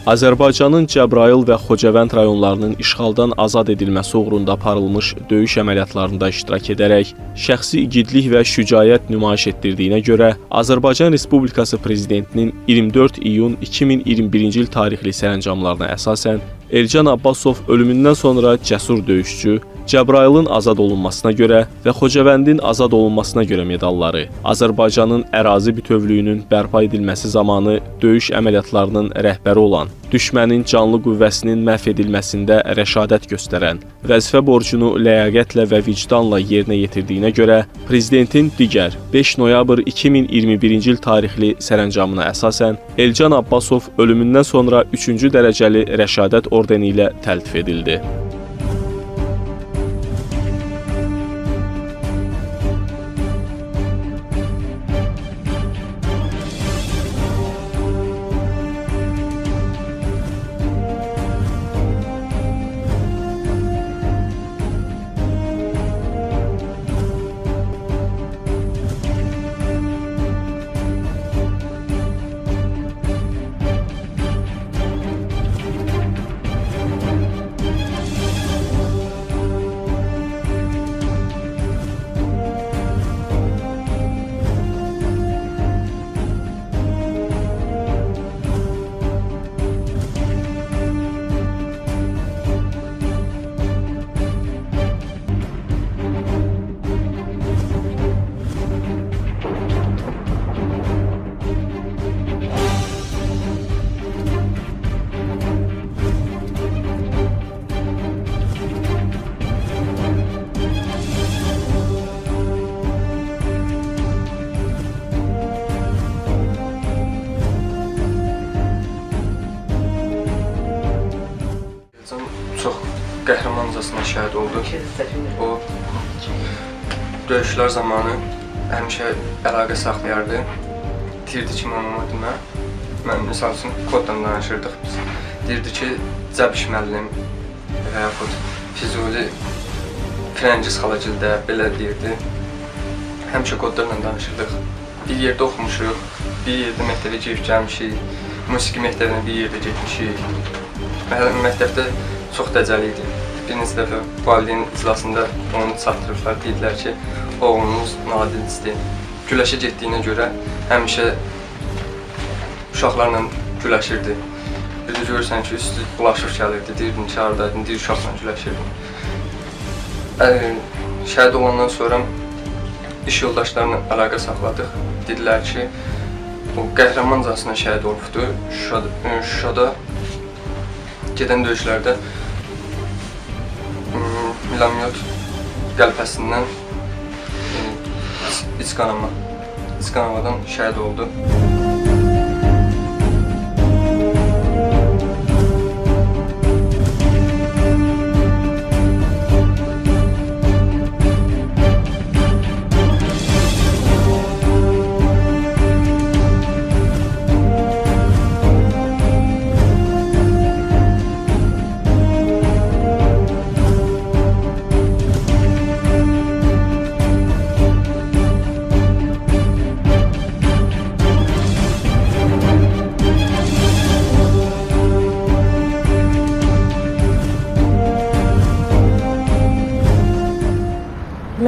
Azərbaycanın Cəbrayıl və Xocavənd rayonlarının işğaldan azad edilməsi uğrunda aparılmış döyüş əməliyyatlarında iştirak edərək şəxsi igidlik və şücaət nümayiş etdirdiyinə görə Azərbaycan Respublikası Prezidentinin 24 iyun 2021-ci il tarixli sərəncamlarına əsasən Elcan Abbasov ölümündən sonra cəsur döyüşçü, Cəbrayılın azad olunmasına görə və Xocavəndin azad olunmasına görə medalları, Azərbaycanın ərazi bütövlüyünün bərpa edilməsi zamanı döyüş əməliyyatlarının rəhbəri olan, düşmənin canlı qüvvəsinin məhv edilməsində rəşadət göstərən, vəzifə borcunu ləyaqətlə və vicdanla yerinə yetirdiyinə görə Prezidentin digər 5 noyabr 2021-ci il tarixli sərəncamına əsasən Elcan Abbasov ölümündən sonra 3-cü dərəcəli rəşadət ordeni ilə təltif edildi. kazasında şəhid oldu. O döyüşlər zamanı həmişə əlaqə saxlayardı. Deyirdi ki, mamama mən misal üçün koddan danışırdıq biz. Deyirdi ki, Cəbiş müəllim və yaxud Füzuli Firəngiz xalacılda belə deyirdi. Həmişə kodlarla danışırdıq. Bir yerdə oxumuşuq, bir yerdə məktəbə gedib gəlmişik, musiqi məktəbinə bir yerdə getmişik. Məktəbdə çox dəcəli idi. Bir neçə dəfə valideyn iclasında onu çatdırıblar, deyirlər ki, oğlunuz nadilsizdir. Güləşə getdiyinə görə həmişə uşaqlarla güləşirdi. Bir də görürsən ki, üstü bulaşıq gəlirdi, deyirdin ki, haradaydın, deyir uşaqla güləşirdin. Şəhid olandan sonra iş yoldaşlarına əlaqə saxladıq. Dedilər ki, o qəhrəmancasına şəhid olubdu. Şuşada gedən döyüşlərdə milamyot qəlpəsindən iç qanamadan şəhid oldu.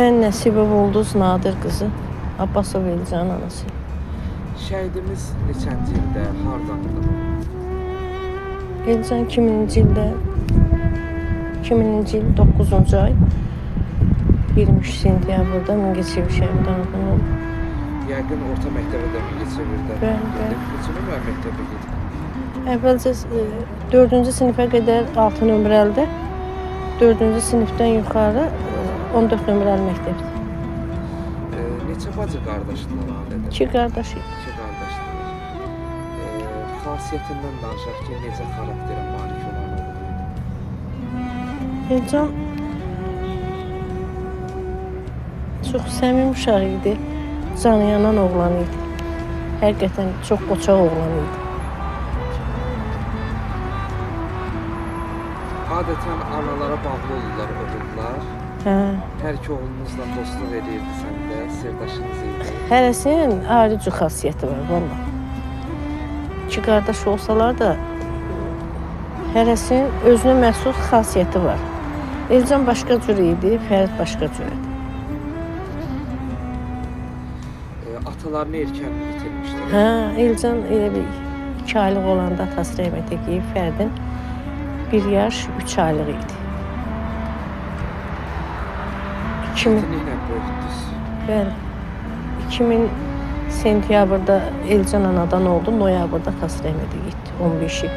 Mən Nəsibə Ulduz Nadir qızı, Abbasov Elcanın anası. Şəhidimiz neçənci ildə, hardandır? Elcan 2000-ci ildə, 2000-ci il 9-cu ay 23 sentyabrda Mingəçevir şəhiddən anadan olub. Yəqin orta məktəbə də Mingəçevirdə. Bəli. Neçə məktəbə gedib? Əvvəlcə 4-cü sinifə qədər 6 nömrəlidə, 4-cü sinifdən yuxarı 14 nömrəli məktəbdir. Neçə bacı qardaşdılar ailədə? 2 qardaşı. 2 qardaşdılar. Xasiyyətindən danışaq ki, necə xarakterə malik olan oldu? Elcan çox səmimi uşaq idi, canıyanan oğlan idi. Həqiqətən çox qoçaq oğlan idi. Adətən analara bağlı olurlar, oğullar. Hə. Hər iki oğlunuzla dostluq edirdi səndə, sirdaşınız idi. Hərəsinin ayrı cür xasiyyəti var, valla. 2 qardaş olsalar da hərəsinin özünə məxsus xasiyyəti var. Elcan başqa cür idi, Fərid başqa cür idi. Atalarını erkən bitirmişdilər. Hə, Elcan elə bir 2 aylıq olanda atası rəhmətə gedib, Fəridin 1 yaş 3 aylıq idi. Çətinliklə böyütdünüz. Bəli. 2000 sentyabrda Elcan anadan oldu, noyabrda atası rəhmətə getdi, 15-i.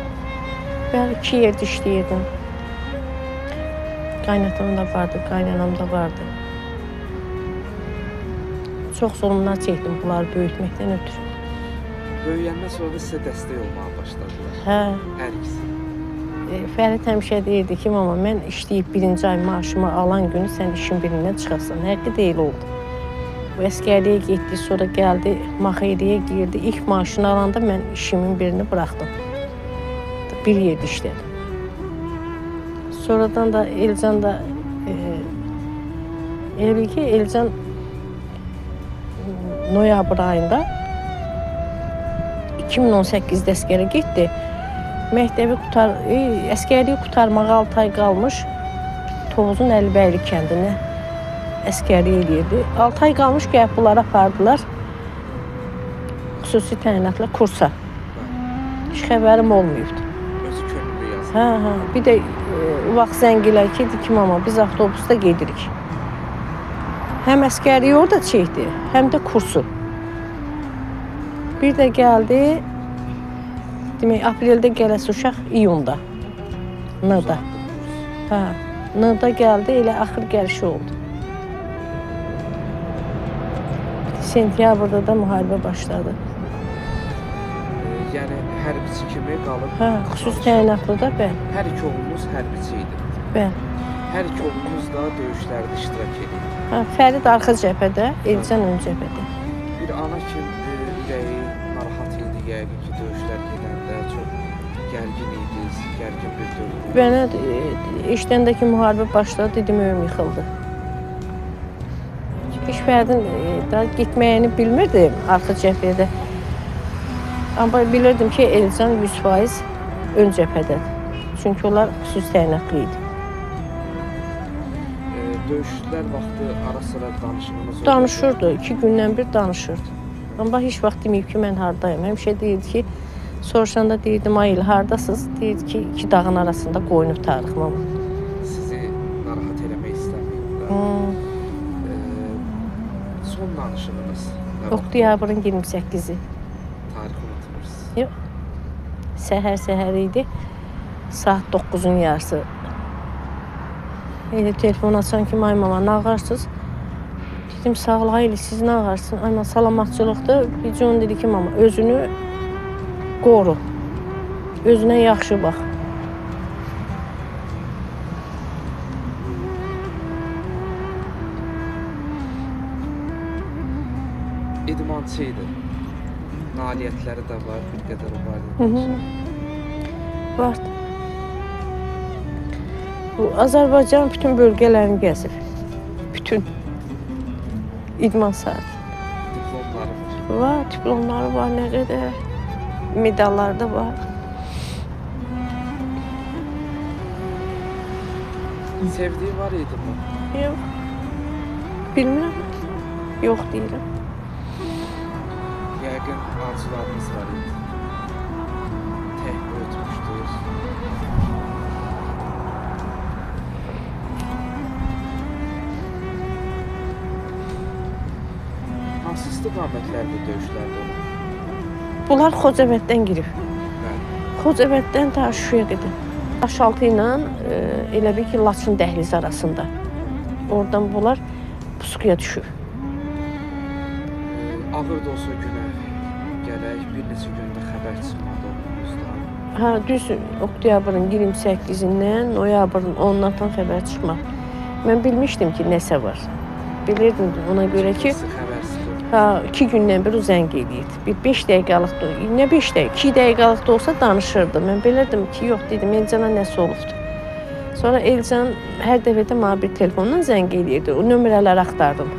Bəli, 2 yerdə işləyirdim. Qaynatam da vardı, qaynanam da vardı. Çox zorunlar çəkdim bunları böyütməkdən ötürü. Böyüyəndən sonra sizə dəstək olmağa başladılar. Hə. Hər ikisi. Fərid həmişə deyirdi ki, mama, mən işləyib 1-ci ay maaşımı alan günü sən işin birindən çıxasan. Həqiqi deyil oldu. O əskərliyə getdi, sonra gəldi, maxeyriyə girdi. İlk maaşını alanda mən işimin birini buraxdım. Bir yerdə işlədim. Sonradan da Elcan da elə bil ki, Elcan noyabr ayında 2018-də əskərə getdi. Məktəbi əskərliyi qutarmağa 6 ay qalmış. Tovuzun Əlibəyli kəndinə əskərlik edirdi. 6 ay qalmış ki, bunları apardılar. Xüsusi təyinatla kursa. Heç xəbərim olmayıbdı. Özü könüllü yazdı. Hə. Bir də vaxt zəngilər ki, dedi ki, mama, biz avtobusda gedirik. Həm əskərliyi orada çəkdi, həm də kursu. Bir də gəldi, demək, apreldə gələsi uşaq iyunda, Nırda. Hə, Nırda gəldi, elə axır gəlişi oldu. Sentyabrda da müharibə başladı. Yəni hərbiçi kimi qalıb. Hə, xüsusi təyinatlı da bəli. Hər iki oğlunuz hərbiçi idi. Bəli. Hər iki oğlunuz da döyüşlərdə iştirak edir. Fərid arxa cəbhədə, Elcan ön cəbhədə. Bir ana kimi ürəyi narahat idi yəqin ki, döyüşlər gedəndə çox gərgin idiniz, gərgin bir dövr. Mənə işləndə ki, müharibə başladı, dedim öyüm yıxıldı. Fəridin daha getməyini bilmirdim arxa cəbhədə. Amma bilirdim ki, Elcan 100% ön cəbhədədir. Çünki onlar xüsusi təyinatlı idi. Döyüşlər vaxtı ara-sıra danışığınız oldu? Danışırdı, 2 gündən bir danışırdı. Amma heç vaxt deməyib ki, mən hardayım. Həmişə deyirdi ki, soruşanda deyirdim, ay il hardasınız? Deyirdi ki, 2 dağın arasında qoyunub tarix mama. Sizi narahat eləmək istəməyib. Son danışığınız? Oktyabrın 28-i. Tarixi unutmursunuz. Yox. Səhər idi. Saat 9-un yarısı. Elə telefon açan ki, ay mama, nə ağarsınız? Dedim, sağ ol, hayli, siz nə ağarsın? Ay, salamatçılıqdır. Bir John dedi ki, mama, özünü qoru. Özünə yaxşı bax. İdmançı idi. Nailiyyətləri də var, bir qədər var. Vardı. Bu Azərbaycan bütün bölgələrini gəzir. Bütün idman sahəsi. Diplomları var. Var, diplomları var, nə qədər. Medalları da var. Sevdiyi var idi mi? Yox. Bilmirəm. Yox deyirəm. Yəqin arzularınız var idi. Tək böyütmüşdünüz. Hansı istiqamətlərdə döyüşlərdə olur? Bunlar Xocavənddən girib. Bəli. Xocavənddən ta Şuşaya qədər. Daşaltı ilə elə bir ki, Laçın dəhlizi arasında. Oradan bunlar pusuya düşüb. Ağır da olsa günə gələk, bir neçə gündə xəbər çıxmadı oğlunuzdan. Ha, düz oktyabrın 28-dən noyabrın 10-dan xəbər çıxmadı. Mən bilmişdim ki, nəsə var. Bilirdim ona görə ki, ha, 2 gündən bir o zəng edirdi. Bir 5 dəqiqəlik də, nə 5 dəqiqə, 2 dəqiqəlik də olsa danışırdı. Mən bilirdim ki, yox dedim, Elcana nəsə olubdu. Sonra Elcan hər dəfədə mənə bir telefonla zəng edirdi. O nömrələri axtardım.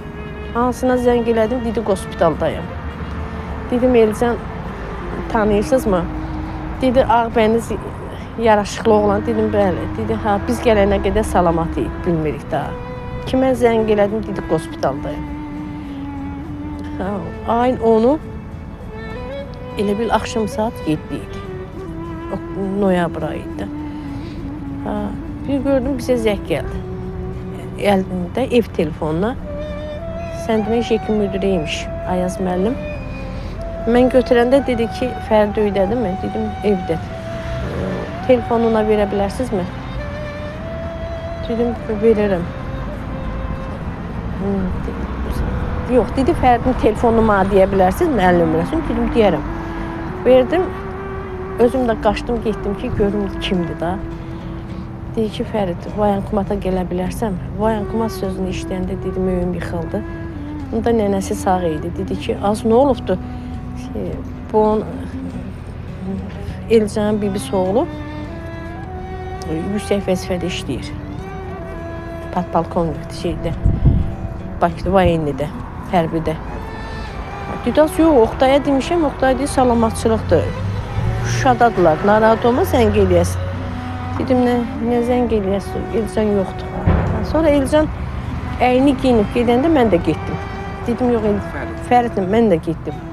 Hansına zəng elədim, dedi hospitaldayım. Dedim, Elcan tanıyırsınızmı? Dedi, ağbəniz yaraşıqlı oğlan. Dedim, bəli. Dedi, ha, biz gələnə qədər salamatıyıq, bilmirik daha. Kimə zəng elədim, dedi, hospitaldayım. Ha, ayın 10-u elə bil axşam saat 7 idi. Noyabr ayıydı. Ha, bir gördüm, bizə zəng gəldi. Əlində ev telefonuna. Sən demək şəkil müdiriymiş, Ayaz müəllim. Mən götürəndə dedi ki, Fərdi öydədir mi? Dedim, evdə. Telefonuna verə bilərsinizmi? Dedim, veririm. Yox, dedi, Fərdin telefonunu mənə deyə bilərsiniz, müəllim nömrəsini? Dedim, deyərəm. Verdim, özüm də qaçdım, getdim ki, görüm kimdir da. Dedi ki, Fərid, vayankomata gələ bilərsən? Vayankomat sözünü işləyəndə dedim, öyüm yıxıldı. Bunda nənəsi sağ idi. Dedi ki, az nə olubdu? Bu Elcanın bibisi oğlu yüksək vəzifədə işləyir. Podpolkovnikdir şeydə. Bakıda, Vayenlidə, hərbidə. Dedi, az yox, Oqtaya demişəm, Oqtaya deyir, salamatçılıqdır. Şuşadadılar, narahat olma, zəng eləyəsin. Dedim, nə zəng eləyəsin, Elcan yoxdur. Sonra Elcan əyni giyinib gedəndə mən də getdim. Dedim, yox, Fəridlə mən də getdim.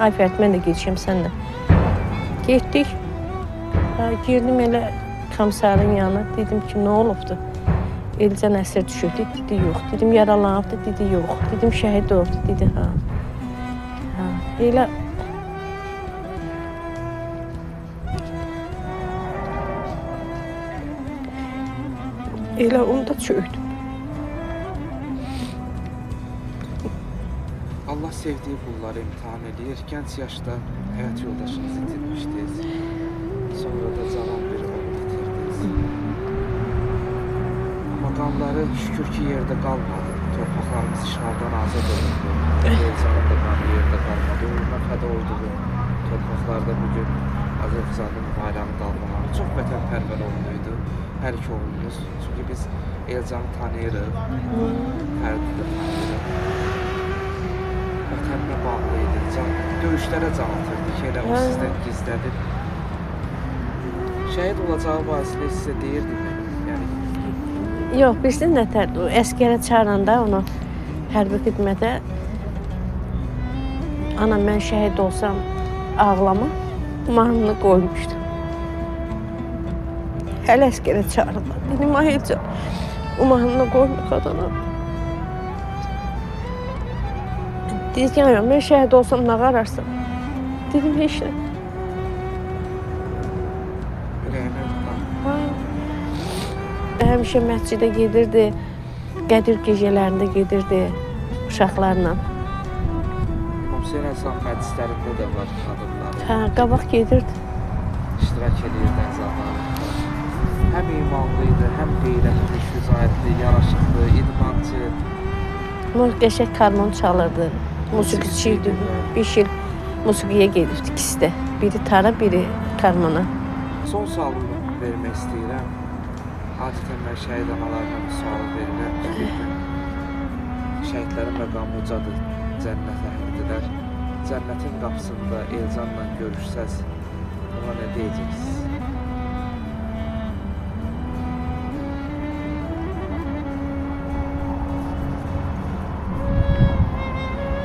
Ay Fərid, mən də gedişəm sənlə. Getdik. Girdim elə komissarın yanına. Dedim ki, nə olubdu? Elcan əsir düşübdü. Dedi, yox. Dedim, yaralanıbdı. Dedi, yox. Dedim, şəhid olubdu. Dedi, ha. Elə elə onda çöydüm. Allah sevdiyi qulları imtihan edir. Gənc yaşda həyat yoldaşınızı itirmişdiniz. Sonra da cavan bir oğul itirdiniz. Amma qanları şükür ki yerdə qalmadı. Torpaqlarımız işğaldan azad olundu. Elcanın da qanı yerdə qalmadı. Uğruna fəda olduğu torpaqlarda bugün Azərbaycanın bayrağı dalmaları çox vətənpərvər olunuydu. Hər iki oğlumuz. Çünki biz Elcanı tanıyırıq. Fərdidə tanıyırıq. Vətənlə bağlıydı. Döyüşlərə can atırdı ki, elə o sizdən gizlədib. Şəhid olacağı barəsində sizə deyirdim. Yəni Yox, bilsin nətərdir. O əskərə çağıranda onu hərbi xidmətə ana mən şəhid olsam ağlama mahnını qoymuşdu. Hələ əskərə çağırırlar. Dedim, Ahilcan, o mahnını qoyma qadına. Deyir, mən şəhid olsam nə qararsan? Dedim, heç nə. Həmişə məscidə gedirdi, Qədir gecələrində gedirdi uşaqlarla. Hüseyn Əzam məclislərində də var qadınlar. Hə, qabaq gedirdi. İştirak edirdi əzamlarında. Həm imanlıydı, həm qeyrətli, şücaətli, yaraşıqlı, idmançı. Qəşəng karmon çalırdı, musiqiçi idi. 5 il musiqiyə gedirdi ikisi də. Biri tara, biri karmona. Son sualımı vermək istəyirəm. Adətən mən şəhid analarına bir sual verirəm ki, şəhidlərin məqamı ucadır, cənnət əhlidirlər. Cənnətin qapısında Elcanla görüşsəz, ona nə deyəcəksiniz?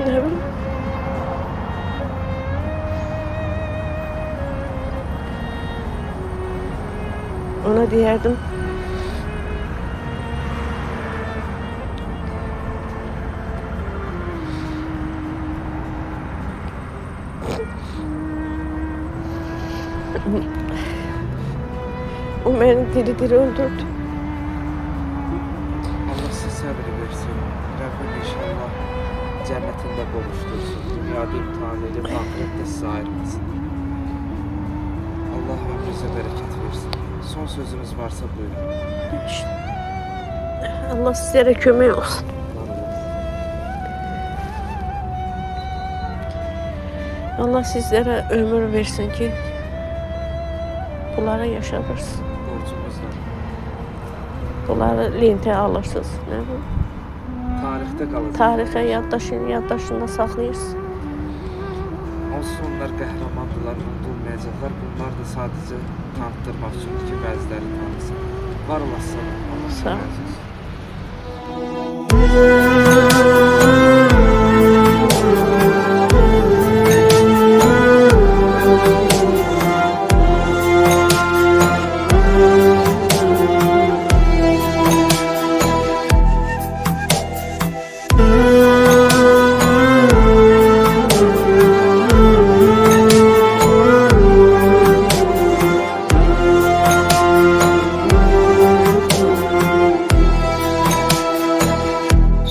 Nə bilim? Ona deyərdim, o məni diri-diri öldürdü. Allah sizə səbr versin. Rəbbim inşallah cənnətində qovuşdursun. Dünyada imtihan edib, ahirətdə sizə ayırmasın. Allah ömrünüzə bərəkət versin. Son sözünüz varsa buyurun. Allah sizlərə kömək olsun. Allah sizlərə ömür versin ki, bunlara yaşadırsın. Borcumuzla. Bunları lentə alırsınız. Nə bu? Tarixdə qalacaq. Tarixə yaddaşında saxlayırsın. Onsuz onlar qəhrəmandırlar, unudulmayacaqlar. Bunlar da sadəcə tanıtdırmaq üçündür ki, bəziləri tanısın. Var olasın. Allah Sağ ol. razı olsun.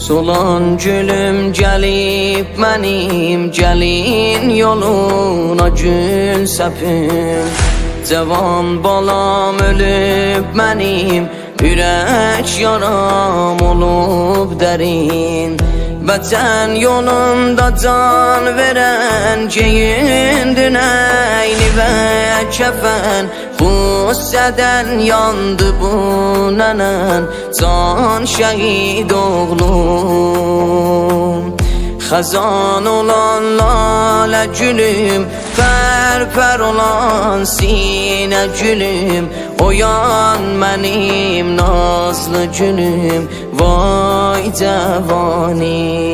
Solan gülüm gəlib mənim, gəlin yoluna gül səpim. Cavan balam ölüb mənim, ürək yaram olub dərin. Vətən yolunda can verən, geyindi nəyli və kəfən. Qüssədən yandı bu nənən, can şəhid oğlum. Xəzan olan lalə gülüm, pər-pər olan sinə gülüm. Oyan mənim nazlı gülüm, vay cəvanim.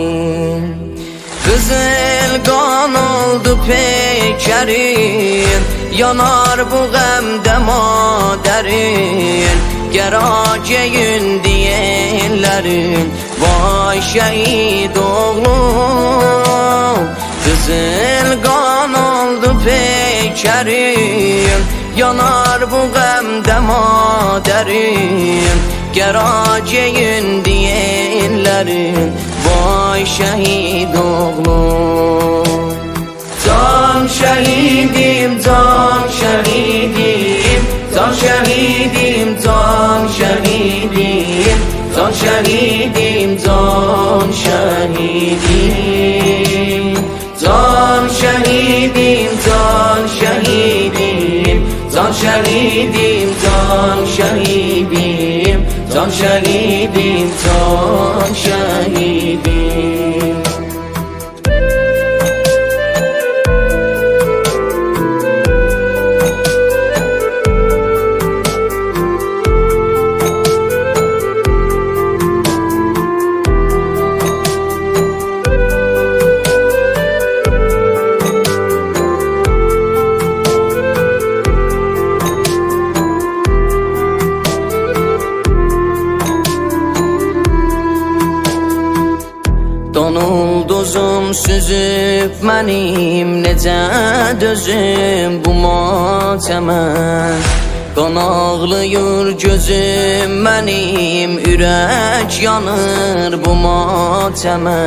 Qızıl qan oldu peykərim, yanar bu qəmdə madərin. Gəracəyin deyirlərim, vay şəhid oğlum. Qızıl qan oldu peykərim, yanar bu qəmdə madərin. Gəracəyin deyirlərim, vay şəhid oğlum. Can şəhidim, can şəhidim, can şəhidim, can şəhidim. can şehidim, can şehidim. Can şehidim, can şehidim. Can şehidim, can şehidim. Can şehidim, can şehidim. Donulduzum süzüb mənim necə dözüm bu matəmə. Qan ağlayır gözüm mənim, ürək yanır bu matəmə.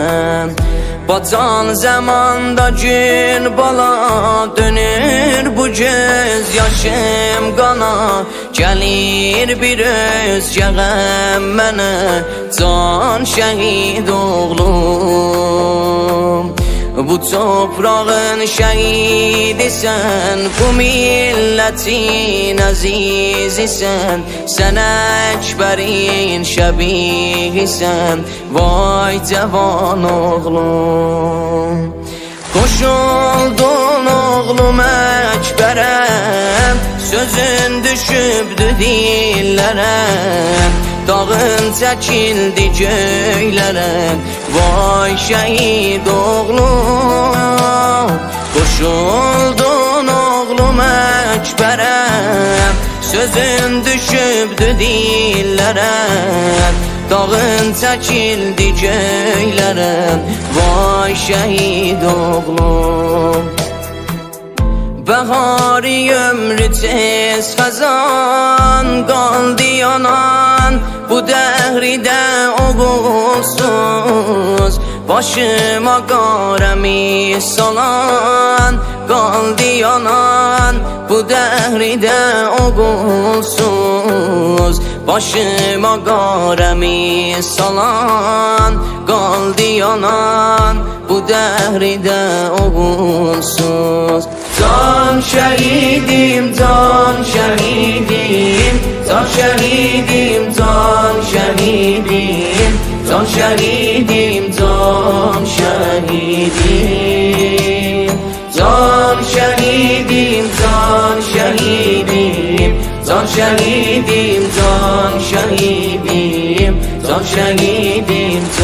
Bacan zamanda gün bala dönür bu göz yaşım qana. Gəlir bir özgə qəm mənə, can şəhid oğlum. Bu toprağın şəhidisən, bu millətin əzizisən. Sən əkbərin şəbihisən, vay cavan oğlum. Qoşuldun oğlum əkbərəm, sözün düşübdü dillərə. Dağın çəkildi göylərə, vay şəhid oğlum. Qoşuldun oğlum əkbərəm, sözün düşübdü dillərə. Dağın çəkildi göylərə, vay şəhid oğlum. Bahari ömrü tez xəzan, qaldı yanan bu dəhridə oğulsuz. Başıma qarəmi salan, qaldı yanan bu dəhridə oğulsuz. Başıma qarəmi salan, qaldı yanan bu dəhridə oğulsuz. Can şehidim, can şehidim. Can şehidim, can şehidim. Can şehidim, can şehidim. Can şehidim, can şehidim. Can şehidim, can şehidim. Can şehidim, can